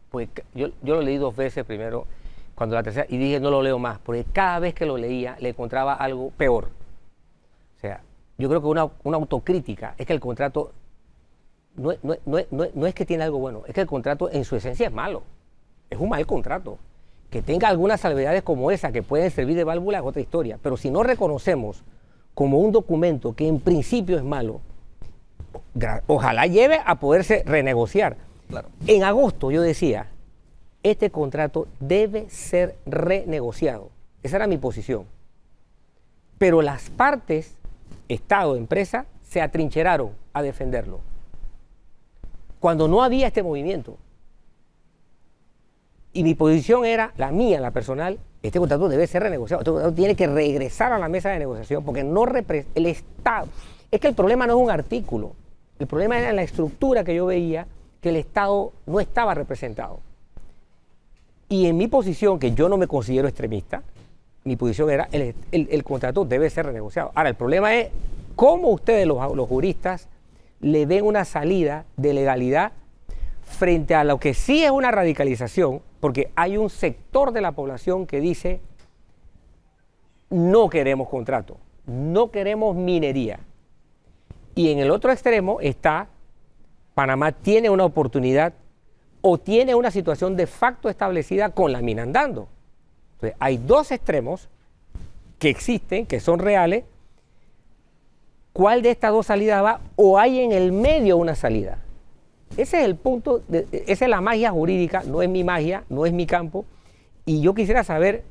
Pues yo lo leí 2 veces primero, cuando la tercera, y dije no lo leo más, porque cada vez que lo leía le encontraba algo peor. O sea, yo creo que una autocrítica es que el contrato no es que tiene algo bueno, es que el contrato en su esencia es malo. Es un mal contrato. Que tenga algunas salvedades como esa que pueden servir de válvula es otra historia. Pero si no reconocemos como un documento que en principio es malo, ojalá lleve a poderse renegociar. Claro. En agosto yo decía, este contrato debe ser renegociado. Esa era mi posición. Pero las partes, Estado, empresa, se atrincheraron a defenderlo. Cuando no había este movimiento. Y mi posición era, la mía, la personal, este contrato debe ser renegociado. Este contrato tiene que regresar a la mesa de negociación porque no el Estado. Es que el problema no es un artículo. El problema era en la estructura que yo veía que el Estado no estaba representado. Y en mi posición, que yo no me considero extremista, mi posición era el contrato debe ser renegociado. Ahora, el problema es cómo ustedes, los juristas, le ven una salida de legalidad frente a lo que sí es una radicalización, porque hay un sector de la población que dice no queremos contrato, no queremos minería. Y en el otro extremo está, Panamá tiene una oportunidad o tiene una situación de facto establecida con la mina andando. Entonces, hay 2 extremos que existen, que son reales. ¿Cuál de estas 2 salidas va? ¿O hay en el medio una salida? Ese es el punto, esa es la magia jurídica, no es mi magia, no es mi campo. Y yo quisiera saber,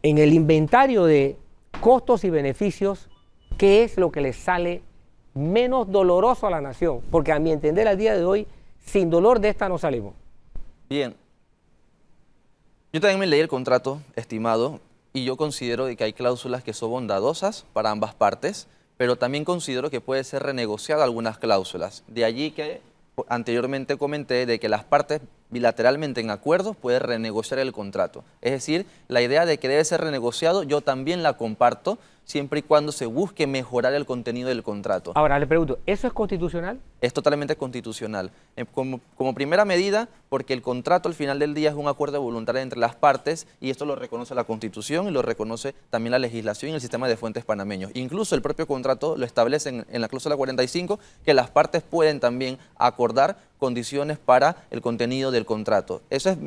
en el inventario de costos y beneficios, ¿qué es lo que le sale menos doloroso a la nación? Porque a mi entender, al día de hoy, sin dolor de esta no salimos. Bien. Yo también me leí el contrato, estimado, y yo considero que hay cláusulas que son bondadosas para ambas partes, pero también considero que puede ser renegociado algunas cláusulas. De allí que anteriormente comenté de que las partes bilateralmente en acuerdos pueden renegociar el contrato. Es decir, la idea de que debe ser renegociado yo también la comparto, siempre y cuando se busque mejorar el contenido del contrato. Ahora, le pregunto, ¿eso es constitucional? Es totalmente constitucional. Como primera medida, porque el contrato al final del día es un acuerdo voluntario entre las partes y esto lo reconoce la Constitución y lo reconoce también la legislación y el sistema de fuentes panameños. Incluso el propio contrato lo establece en la cláusula 45 que las partes pueden también acordar condiciones para el contenido del contrato. Eso es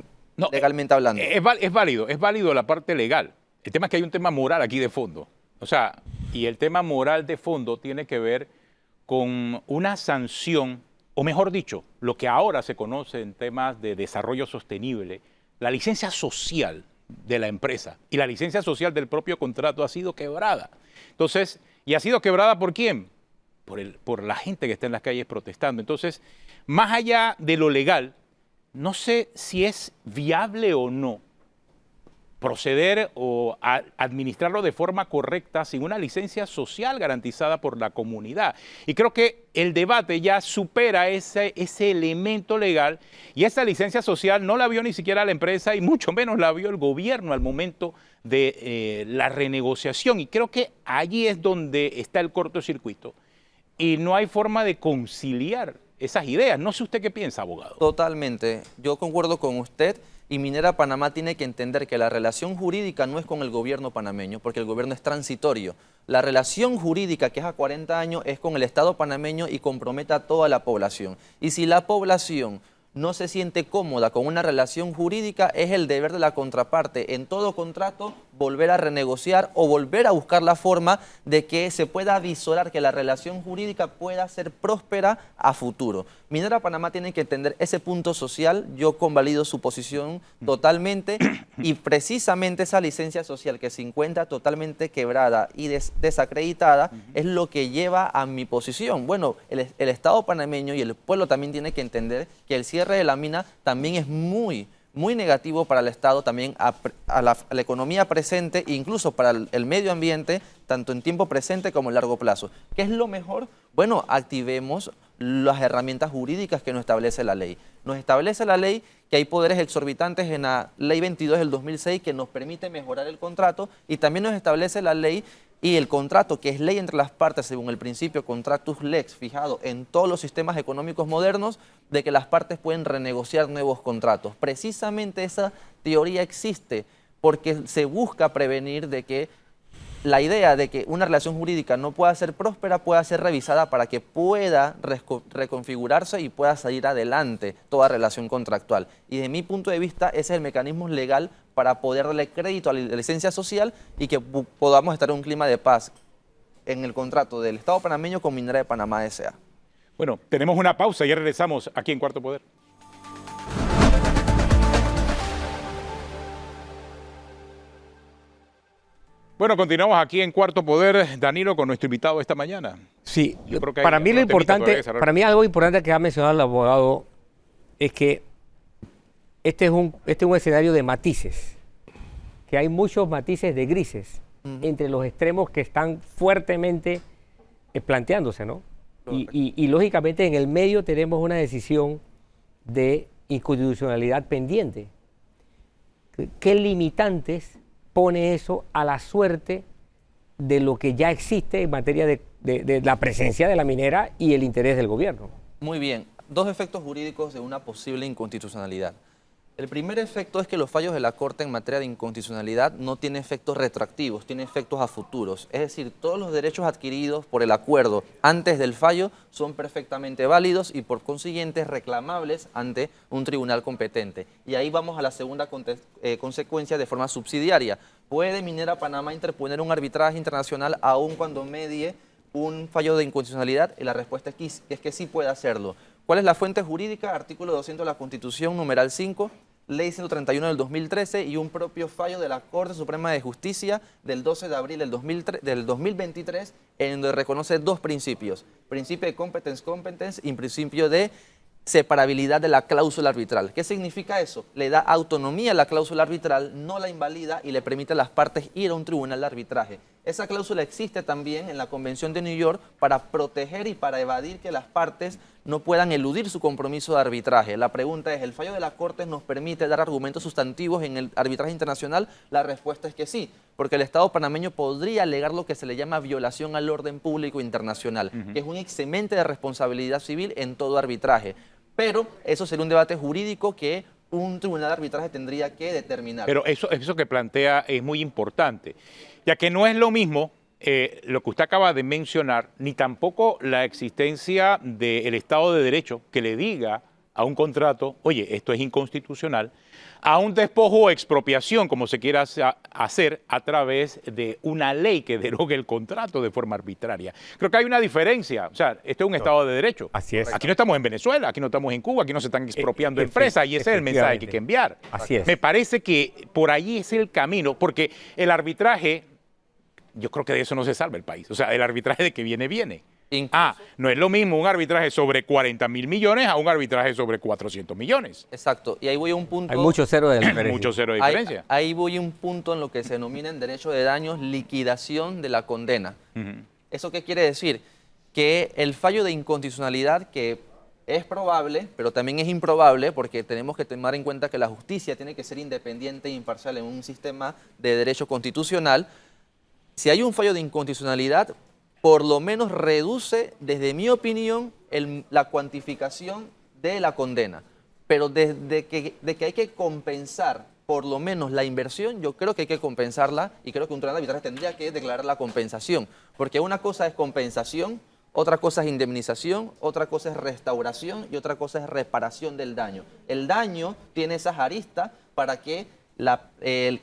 legalmente hablando. Es válido la parte legal. El tema es que hay un tema moral aquí de fondo. O sea, y el tema moral de fondo tiene que ver con una sanción, o mejor dicho, lo que ahora se conoce en temas de desarrollo sostenible, la licencia social de la empresa y la licencia social del propio contrato ha sido quebrada. Entonces, ¿y ha sido quebrada por quién? Por la gente que está en las calles protestando. Entonces, más allá de lo legal, no sé si es viable o no proceder o administrarlo de forma correcta sin una licencia social garantizada por la comunidad. Y creo que el debate ya supera ese elemento legal y esa licencia social no la vio ni siquiera la empresa y mucho menos la vio el gobierno al momento de la renegociación. Y creo que allí es donde está el cortocircuito y no hay forma de conciliar esas ideas. No sé usted qué piensa, abogado. Totalmente. Yo concuerdo con usted. Y Minera Panamá tiene que entender que la relación jurídica no es con el gobierno panameño, porque el gobierno es transitorio. La relación jurídica, que es a 40 años, es con el Estado panameño y compromete a toda la población. Y si la población no se siente cómoda con una relación jurídica, es el deber de la contraparte en todo contrato volver a renegociar o volver a buscar la forma de que se pueda visorar que la relación jurídica pueda ser próspera a futuro. Minera Panamá tiene que entender ese punto social, yo convalido su posición totalmente y precisamente esa licencia social que se encuentra totalmente quebrada y desacreditada es lo que lleva a mi posición. Bueno, el Estado panameño y el pueblo también tiene que entender que el cierre de la mina también es muy negativo para el Estado, también a la economía presente e incluso para el medio ambiente, tanto en tiempo presente como en largo plazo. ¿Qué es lo mejor? Bueno, activemos las herramientas jurídicas que nos establece la ley. Nos establece la ley que hay poderes exorbitantes en la Ley 22 del 2006 que nos permite mejorar el contrato y también nos establece la ley y el contrato, que es ley entre las partes según el principio contractus lex fijado en todos los sistemas económicos modernos, de que las partes pueden renegociar nuevos contratos. Precisamente esa teoría existe porque se busca prevenir de que la idea de que una relación jurídica no pueda ser próspera pueda ser revisada para que pueda reconfigurarse y pueda salir adelante toda relación contractual. Y desde mi punto de vista ese es el mecanismo legal para poder darle crédito a la licencia social y que podamos estar en un clima de paz en el contrato del Estado panameño con Minera de Panamá S.A. Bueno, tenemos una pausa y ya regresamos aquí en Cuarto Poder. Bueno, continuamos aquí en Cuarto Poder, Danilo, con nuestro invitado esta mañana. Sí, Yo creo que para hay mí lo otro temita importante, todavía que cerrar. para mí algo importante que ha mencionado el abogado es que este es un escenario de matices, que hay muchos matices de grises entre los extremos que están fuertemente planteándose, ¿no? Y lógicamente en el medio tenemos una decisión de inconstitucionalidad pendiente. ¿Qué limitantes pone eso a la suerte de lo que ya existe en materia de la presencia de la minera y el interés del gobierno? Muy bien, dos efectos jurídicos de una posible inconstitucionalidad. El primer efecto es que los fallos de la Corte en materia de inconstitucionalidad no tienen efectos retroactivos, tienen efectos a futuros. Es decir, todos los derechos adquiridos por el acuerdo antes del fallo son perfectamente válidos y por consiguiente reclamables ante un tribunal competente. Y ahí vamos a la segunda consecuencia de forma subsidiaria. ¿Puede Minera Panamá interponer un arbitraje internacional aun cuando medie un fallo de inconstitucionalidad? Y la respuesta es que sí puede hacerlo. ¿Cuál es la fuente jurídica? Artículo 200 de la Constitución, numeral 5, Ley 131 del 2013 y un propio fallo de la Corte Suprema de Justicia del 12 de abril del 2023, en donde reconoce dos principios: principio de competence y principio de separabilidad de la cláusula arbitral. ¿Qué significa eso? Le da autonomía a la cláusula arbitral, no la invalida y le permite a las partes ir a un tribunal de arbitraje. Esa cláusula existe también en la Convención de New York para proteger y para evadir que las partes no puedan eludir su compromiso de arbitraje. La pregunta es, ¿el fallo de la Corte nos permite dar argumentos sustantivos en el arbitraje internacional? La respuesta es que sí, porque el Estado panameño podría alegar lo que se le llama violación al orden público internacional, que es un eximente de responsabilidad civil en todo arbitraje. Pero eso sería un debate jurídico que un tribunal de arbitraje tendría que determinar. Pero eso que plantea es muy importante, ya que no es lo mismo lo que usted acaba de mencionar, ni tampoco la existencia del Estado de Derecho que le diga a un contrato, oye, esto es inconstitucional, a un despojo o expropiación, como se quiera hacer a través de una ley que derogue el contrato de forma arbitraria. Creo que hay una diferencia. O sea, esto es un Estado de Derecho. Así es. Aquí no estamos en Venezuela, aquí no estamos en Cuba, aquí no se están expropiando empresas y ese es el mensaje que hay que enviar. Así es. Me parece que por ahí es el camino, porque el arbitraje, yo creo que de eso no se salva el país. O sea, el arbitraje de que viene, viene. No es lo mismo un arbitraje sobre 40.000 millones a un arbitraje sobre 400 millones. Exacto, y ahí voy a un punto... Hay mucho cero de diferencia. Mucho cero de diferencia. Ahí voy a un punto en lo que se denomina en derecho de daños liquidación de la condena. ¿Eso qué quiere decir? Que el fallo de inconstitucionalidad, que es probable, pero también es improbable, porque tenemos que tomar en cuenta que la justicia tiene que ser independiente e imparcial en un sistema de derecho constitucional. Si hay un fallo de inconstitucionalidad, por lo menos reduce, desde mi opinión, la cuantificación de la condena. Pero de que hay que compensar por lo menos la inversión, yo creo que hay que compensarla y creo que un tribunal de arbitraje tendría que declarar la compensación. Porque una cosa es compensación, otra cosa es indemnización, otra cosa es restauración y otra cosa es reparación del daño. El daño tiene esas aristas para que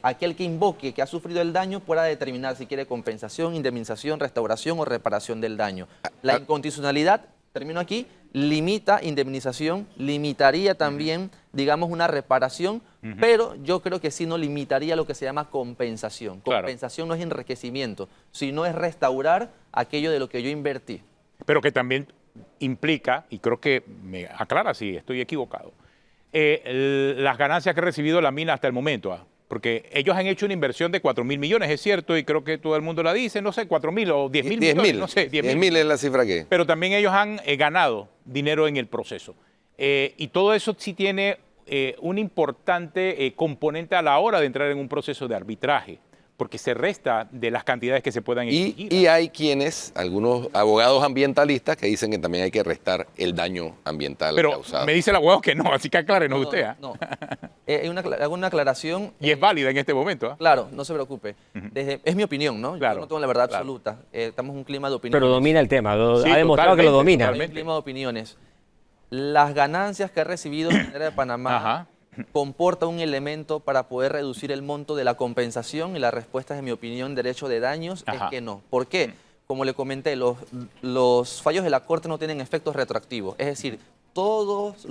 aquel que invoque que ha sufrido el daño pueda determinar si quiere compensación, indemnización, restauración o reparación del daño. La inconstitucionalidad, termino aquí, limita indemnización, limitaría también, digamos, una reparación, pero yo creo que sí no limitaría lo que se llama compensación. Claro. Compensación no es enriquecimiento, sino es restaurar aquello de lo que yo invertí. Pero que también implica, y creo que me aclara si estoy equivocado, las ganancias que ha recibido la mina hasta el momento. Porque ellos han hecho una inversión de 4.000 millones, es cierto, y creo que todo el mundo la dice, no sé, 4.000 o 10.000 millones, no sé, 10.000 es la cifra que... Pero también ellos han ganado dinero en el proceso. Y todo eso sí tiene un importante componente a la hora de entrar en un proceso de arbitraje, porque se resta de las cantidades que se puedan exigir. Y hay algunos abogados ambientalistas que dicen que también hay que restar el daño ambiental Pero causado. me dice el abogado que no, así que aclárenos usted. No. Hago una aclaración. Y es válida en este momento. Claro, no se preocupe. Es mi opinión, ¿no? Claro, Yo no tengo la verdad claro. absoluta. Estamos en un clima de opinión. Pero domina el tema, Sí, ha demostrado que lo domina. totalmente. Un clima de opiniones. Las ganancias que ha recibido la minera de Panamá Ajá. comporta un elemento para poder reducir el monto de la compensación y la respuesta es, en mi opinión, derecho de daños, Ajá. es que no. ¿Por qué? Como le comenté, los fallos de la Corte no tienen efectos retroactivos. Es decir, todas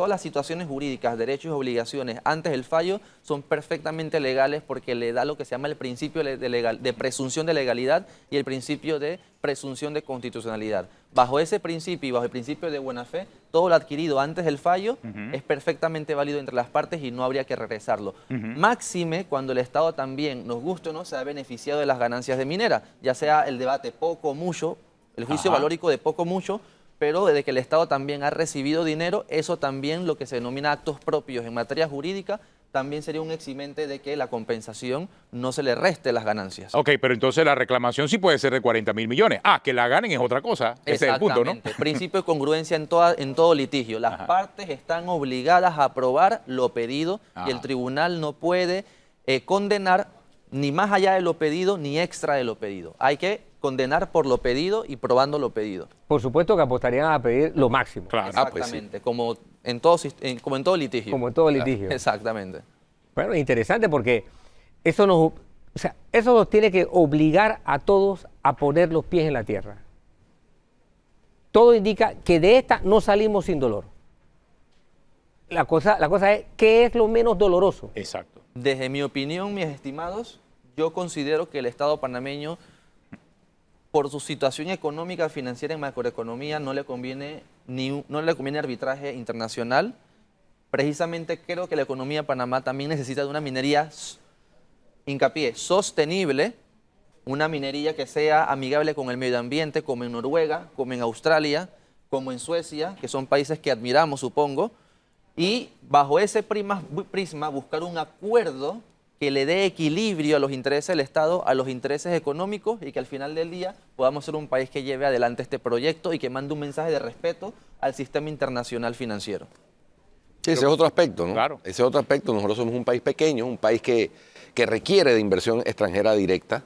las situaciones jurídicas, derechos y obligaciones antes del fallo son perfectamente legales porque le da lo que se llama el principio de presunción de legalidad y el principio de presunción de constitucionalidad. Bajo ese principio y bajo el principio de buena fe, todo lo adquirido antes del fallo es perfectamente válido entre las partes y no habría que regresarlo. Máxime cuando el Estado también, nos guste o no, se ha beneficiado de las ganancias de minera, ya sea el debate poco o mucho, el juicio valórico de poco o mucho, pero desde que el Estado también ha recibido dinero, eso también lo que se denomina actos propios en materia jurídica, también sería un eximente de que la compensación no se le reste las ganancias. Ok, pero entonces la reclamación sí puede ser de 40.000 millones. Que la ganen es otra cosa. Ese es el punto, ¿no? Exactamente. Principio de congruencia en todo litigio. Las partes están obligadas a aprobar lo pedido y el tribunal no puede condenar ni más allá de lo pedido ni extra de lo pedido. Hay que condenar por lo pedido y probando lo pedido. Por supuesto que apostarían a pedir lo máximo. Claro. Exactamente, como en todo litigio. Como en todo litigio. Exactamente. Bueno, interesante porque eso nos tiene que obligar a todos a poner los pies en la tierra. Todo indica que de esta no salimos sin dolor. La cosa es, ¿qué es lo menos doloroso? Exacto. Desde mi opinión, mis estimados, yo considero que el Estado panameño, por su situación económica, financiera en macroeconomía, no le conviene arbitraje internacional. Precisamente creo que la economía de Panamá también necesita de una minería, hincapié, sostenible, una minería que sea amigable con el medio ambiente, como en Noruega, como en Australia, como en Suecia, que son países que admiramos, supongo, y bajo ese prisma buscar un acuerdo que le dé equilibrio a los intereses del Estado, a los intereses económicos y que al final del día podamos ser un país que lleve adelante este proyecto y que mande un mensaje de respeto al sistema internacional financiero. Sí, ese es otro aspecto, ¿no? Claro. Ese es otro aspecto. Nosotros somos un país pequeño, un país que requiere de inversión extranjera directa.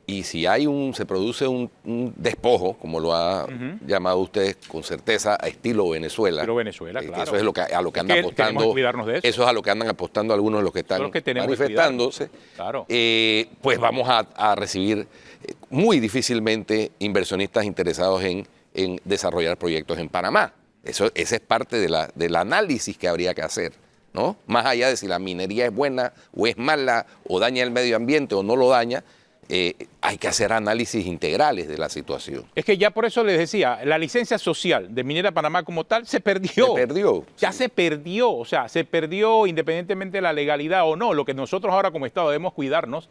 Y si se produce un despojo, como lo ha llamado usted con certeza, a estilo Venezuela. Estilo Venezuela, claro. Eso es a lo que andan Tenemos apostando. que cuidarnos de eso. Eso es a lo que andan apostando algunos de los que están Son los que tenemos que manifestándose. Claro. Pues vamos a recibir muy difícilmente inversionistas interesados en desarrollar proyectos en Panamá. Ese es parte del análisis que habría que hacer, ¿no? Más allá de si la minería es buena o es mala, o daña el medio ambiente o no lo daña, hay que hacer análisis integrales de la situación. Es que ya por eso les decía, la licencia social de Minera Panamá como tal se perdió. Se perdió. Ya se perdió, o sea, se perdió independientemente de la legalidad o no. Lo que nosotros ahora como Estado debemos cuidarnos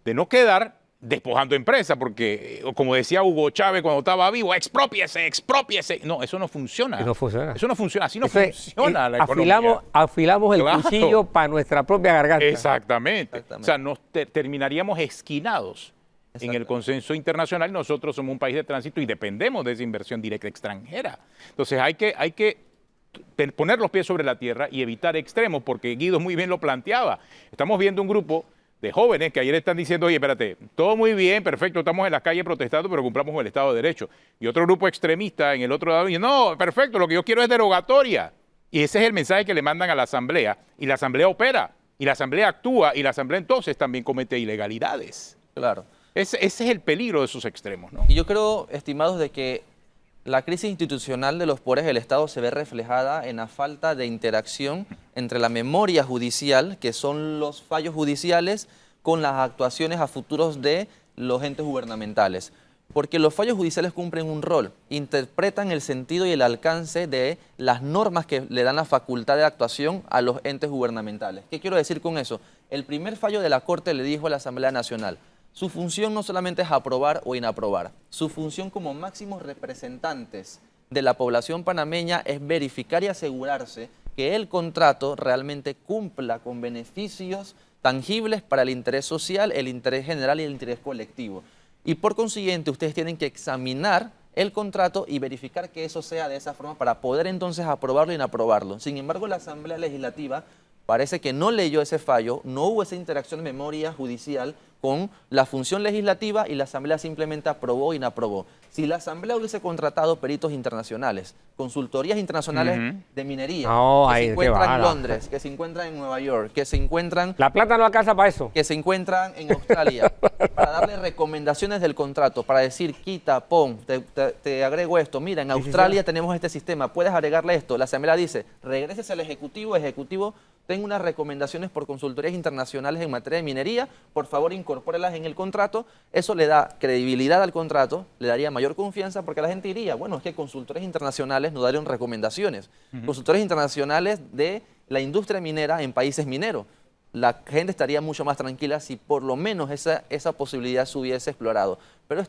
de no quedar despojando empresas, porque como decía Hugo Chávez cuando estaba vivo, exprópiese, exprópiese. No, eso no funciona. No funciona. Eso no funciona, así no Eso es, funciona la economía. afilamos el Claro. cuchillo para nuestra propia garganta. Exactamente. Exactamente. O sea, nos terminaríamos esquinados en el consenso internacional. Nosotros somos un país de tránsito y dependemos de esa inversión directa extranjera. Entonces hay que poner los pies sobre la tierra y evitar extremos, porque Guido muy bien lo planteaba. Estamos viendo un grupo de jóvenes que ayer están diciendo, oye, espérate, todo muy bien, perfecto, estamos en las calles protestando, pero cumplamos con el Estado de Derecho. Y otro grupo extremista en el otro lado dice, no, perfecto, lo que yo quiero es derogatoria. Y ese es el mensaje que le mandan a la Asamblea, y la Asamblea opera Y la Asamblea actúa y la Asamblea entonces también comete ilegalidades. Claro. Ese es el peligro de esos extremos, ¿no? Y yo creo, estimados, de que la crisis institucional de los poderes del Estado se ve reflejada en la falta de interacción entre la memoria judicial, que son los fallos judiciales, con las actuaciones a futuros de los entes gubernamentales. Porque los fallos judiciales cumplen un rol, interpretan el sentido y el alcance de las normas que le dan la facultad de actuación a los entes gubernamentales. ¿Qué quiero decir con eso? El primer fallo de la Corte le dijo a la Asamblea Nacional: su función no solamente es aprobar o inaprobar, su función como máximos representantes de la población panameña es verificar y asegurarse que el contrato realmente cumpla con beneficios tangibles para el interés social, el interés general y el interés colectivo. Y por consiguiente, ustedes tienen que examinar el contrato y verificar que eso sea de esa forma para poder entonces aprobarlo y inaprobarlo. Sin embargo, la Asamblea Legislativa parece que no leyó ese fallo, no hubo esa interacción de memoria judicial con la función legislativa y la Asamblea simplemente aprobó y inaprobó. Si la Asamblea hubiese contratado peritos internacionales, consultorías internacionales de minería, que se encuentran en Londres, que se encuentran en Nueva York, que se encuentran... La plata no alcanza para eso. Que se encuentran en Australia, para darle recomendaciones del contrato, para decir, quita, pon, te agrego esto. Mira, en Australia tenemos este sistema, puedes agregarle esto. La Asamblea dice, regreses al Ejecutivo, tengo unas recomendaciones por consultorías internacionales en materia de minería, por favor incorpórelas en el contrato. Eso le da credibilidad al contrato, le daría mayor confianza, porque la gente diría, bueno, es que consultores internacionales nos darían recomendaciones. Consultores internacionales de la industria minera en países mineros. La gente estaría mucho más tranquila si por lo menos esa posibilidad se hubiese explorado. Pero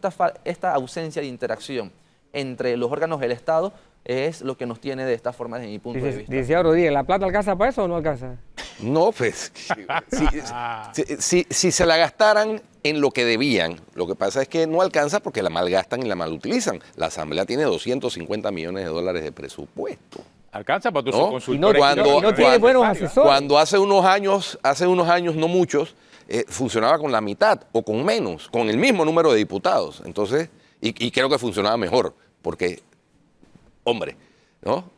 esta ausencia de interacción entre los órganos del Estado es lo que nos tiene de esta forma desde mi punto de vista. Dice Rodríguez, ¿la plata alcanza para eso o no alcanza? No, pues, si se la gastaran en lo que debían, lo que pasa es que no alcanza porque la malgastan y la malutilizan. La Asamblea tiene 250 millones de dólares de presupuesto. Alcanza para tus ¿No? consultores. No tiene buenos asesores. Cuando hace unos años, no muchos, funcionaba con la mitad o con menos, con el mismo número de diputados. Entonces, y creo que funcionaba mejor, porque, hombre, ¿no?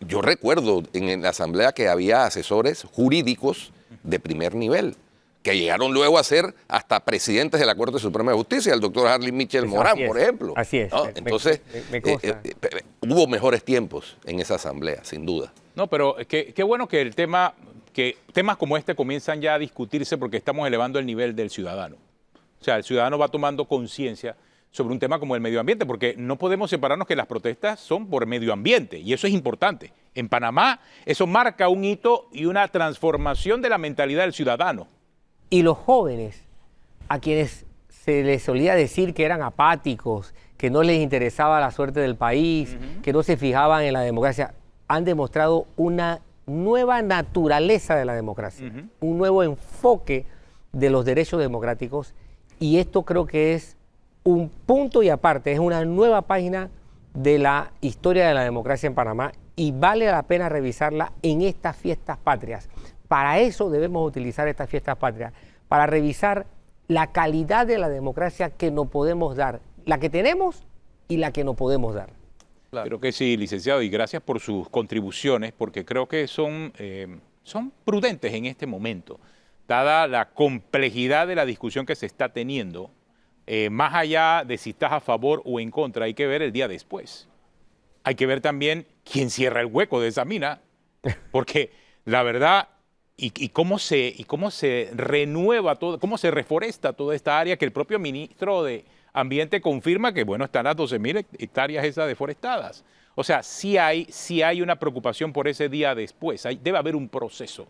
Yo recuerdo en la Asamblea que había asesores jurídicos de primer nivel, que llegaron luego a ser hasta presidentes de la Corte Suprema de Justicia, el doctor Harley Mitchell Morán, por ejemplo. Así es. ¿No? Entonces, hubo mejores tiempos en esa Asamblea, sin duda. No, pero qué bueno que temas como este comienzan ya a discutirse porque estamos elevando el nivel del ciudadano. O sea, el ciudadano va tomando conciencia sobre un tema como el medio ambiente, porque no podemos separarnos que las protestas son por medio ambiente, y eso es importante. En Panamá eso marca un hito y una transformación de la mentalidad del ciudadano. Y los jóvenes, a quienes se les solía decir que eran apáticos, que no les interesaba la suerte del país, que no se fijaban en la democracia, han demostrado una nueva naturaleza de la democracia, un nuevo enfoque de los derechos democráticos, y esto creo que es un punto y aparte, es una nueva página de la historia de la democracia en Panamá y vale la pena revisarla en estas fiestas patrias. Para eso debemos utilizar estas fiestas patrias, para revisar la calidad de la democracia que nos podemos dar, la que tenemos y la que no podemos dar. Claro. Creo que sí, licenciado, y gracias por sus contribuciones, porque creo que son prudentes en este momento, dada la complejidad de la discusión que se está teniendo. Más allá de si estás a favor o en contra, hay que ver el día después. Hay que ver también quién cierra el hueco de esa mina, porque la verdad, y cómo se renueva todo, cómo se reforesta toda esta área, que el propio ministro de Ambiente confirma que, bueno, están las 12.000 hectáreas esas deforestadas. O sea, sí hay una preocupación por ese día después. Debe haber un proceso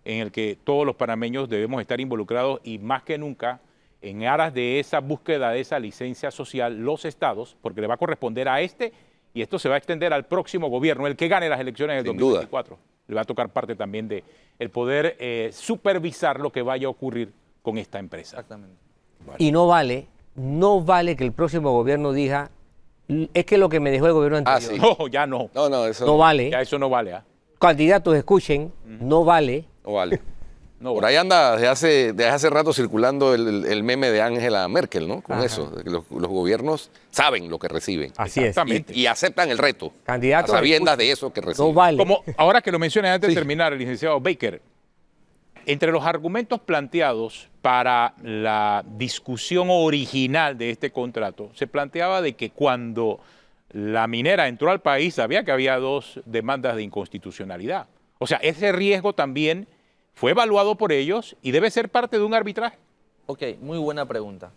en el que todos los panameños debemos estar involucrados y más que nunca, en aras de esa búsqueda de esa licencia social, los estados, porque le va a corresponder a este, y esto se va a extender al próximo gobierno, el que gane las elecciones del 2024. Le va a tocar parte también de el poder supervisar lo que vaya a ocurrir con esta empresa. Exactamente. Vale. Y no vale que el próximo gobierno diga, es que lo que me dejó el gobierno anterior. Sí. No, ya no. Eso no vale. Ya eso no vale. Candidatos, escuchen, no vale. No vale. Por ahí anda desde hace rato circulando el meme de Angela Merkel, ¿no? Con eso, de que los gobiernos saben lo que reciben. Así es. Y aceptan el reto. Candidatos, a sabiendas de eso que reciben. No vale. Como ahora que lo mencioné antes de terminar, el licenciado Baker, Entre los argumentos planteados para la discusión original de este contrato, se planteaba de que cuando la minera entró al país sabía que había 2 demandas de inconstitucionalidad. O sea, ese riesgo también fue evaluado por ellos y debe ser parte de un arbitraje. Ok, muy buena pregunta.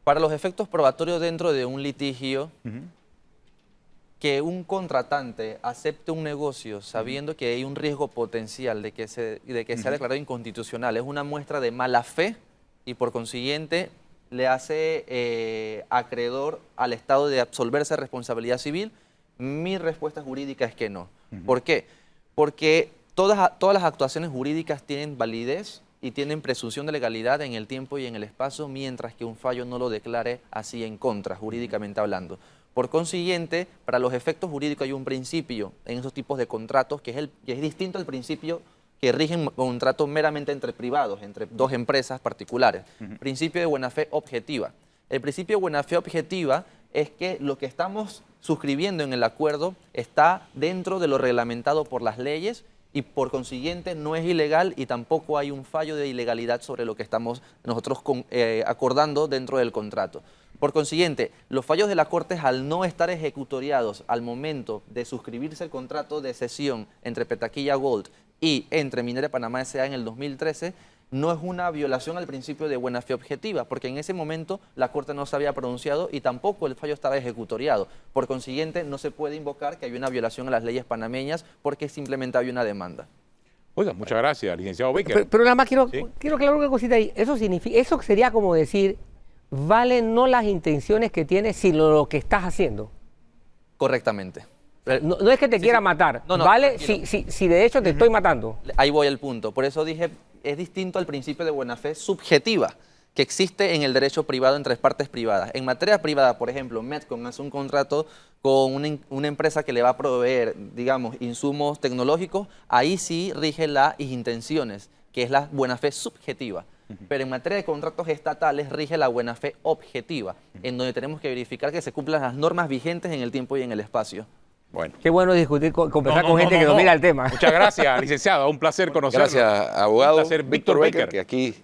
Para los efectos probatorios dentro de un litigio, que un contratante acepte un negocio sabiendo que hay un riesgo potencial de que sea declarado inconstitucional es una muestra de mala fe y por consiguiente le hace acreedor al Estado de absolverse de responsabilidad civil. Mi respuesta jurídica es que no. ¿Por qué? Porque todas las actuaciones jurídicas tienen validez y tienen presunción de legalidad en el tiempo y en el espacio, mientras que un fallo no lo declare así en contra, jurídicamente hablando. Por consiguiente, para los efectos jurídicos hay un principio en esos tipos de contratos que es distinto al principio que rigen contratos meramente entre privados, entre 2 empresas particulares. Principio de buena fe objetiva. El principio de buena fe objetiva es que lo que estamos suscribiendo en el acuerdo está dentro de lo reglamentado por las leyes y por consiguiente no es ilegal y tampoco hay un fallo de ilegalidad sobre lo que estamos nosotros acordando dentro del contrato. Por consiguiente, los fallos de la Corte, al no estar ejecutoriados al momento de suscribirse el contrato de cesión entre Petaquilla Gold y entre Minera de Panamá S.A. en el 2013, no es una violación al principio de buena fe objetiva, porque en ese momento la Corte no se había pronunciado y tampoco el fallo estaba ejecutoriado. Por consiguiente, no se puede invocar que hay una violación a las leyes panameñas porque simplemente había una demanda. Oiga, muchas gracias, licenciado Baker. Pero nada más quiero Sí. aclarar una cosita ahí. Eso sería como decir, valen no las intenciones que tienes, sino lo que estás haciendo. Correctamente. No es que te quiera matar, No, vale tranquilo. si de hecho te estoy matando. Ahí voy al punto. Por eso dije, es distinto al principio de buena fe subjetiva que existe en el derecho privado entre partes privadas. En materia privada, por ejemplo, Metcon hace un contrato con una empresa que le va a proveer, digamos, insumos tecnológicos, ahí sí rige las intenciones, que es la buena fe subjetiva. Pero en materia de contratos estatales rige la buena fe objetiva, en donde tenemos que verificar que se cumplan las normas vigentes en el tiempo y en el espacio. Bueno. Qué bueno discutir, conversar con gente que domina el tema. Muchas gracias, licenciado. Un placer conocerlo. Gracias, abogado Un placer, Víctor Víctor Baker, Baker. que aquí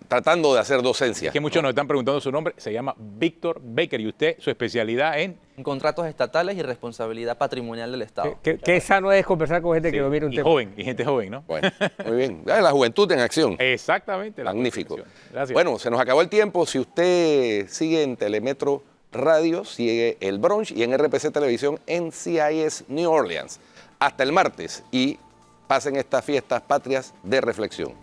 tratando de hacer docencia. Es que muchos nos están preguntando su nombre. Se llama Víctor Baker y usted, su especialidad en... En contratos estatales y responsabilidad patrimonial del Estado. Qué sano es conversar con gente que domina un y tema. joven, y gente joven, ¿no? Bueno, muy bien. La juventud en acción. Exactamente. la Magnífico. perfección. Gracias. Bueno, se nos acabó el tiempo. Si usted sigue en Telemetro Radio, sigue el Brunch y en RPC Televisión en CIS New Orleans. Hasta el martes y pasen estas fiestas patrias de reflexión.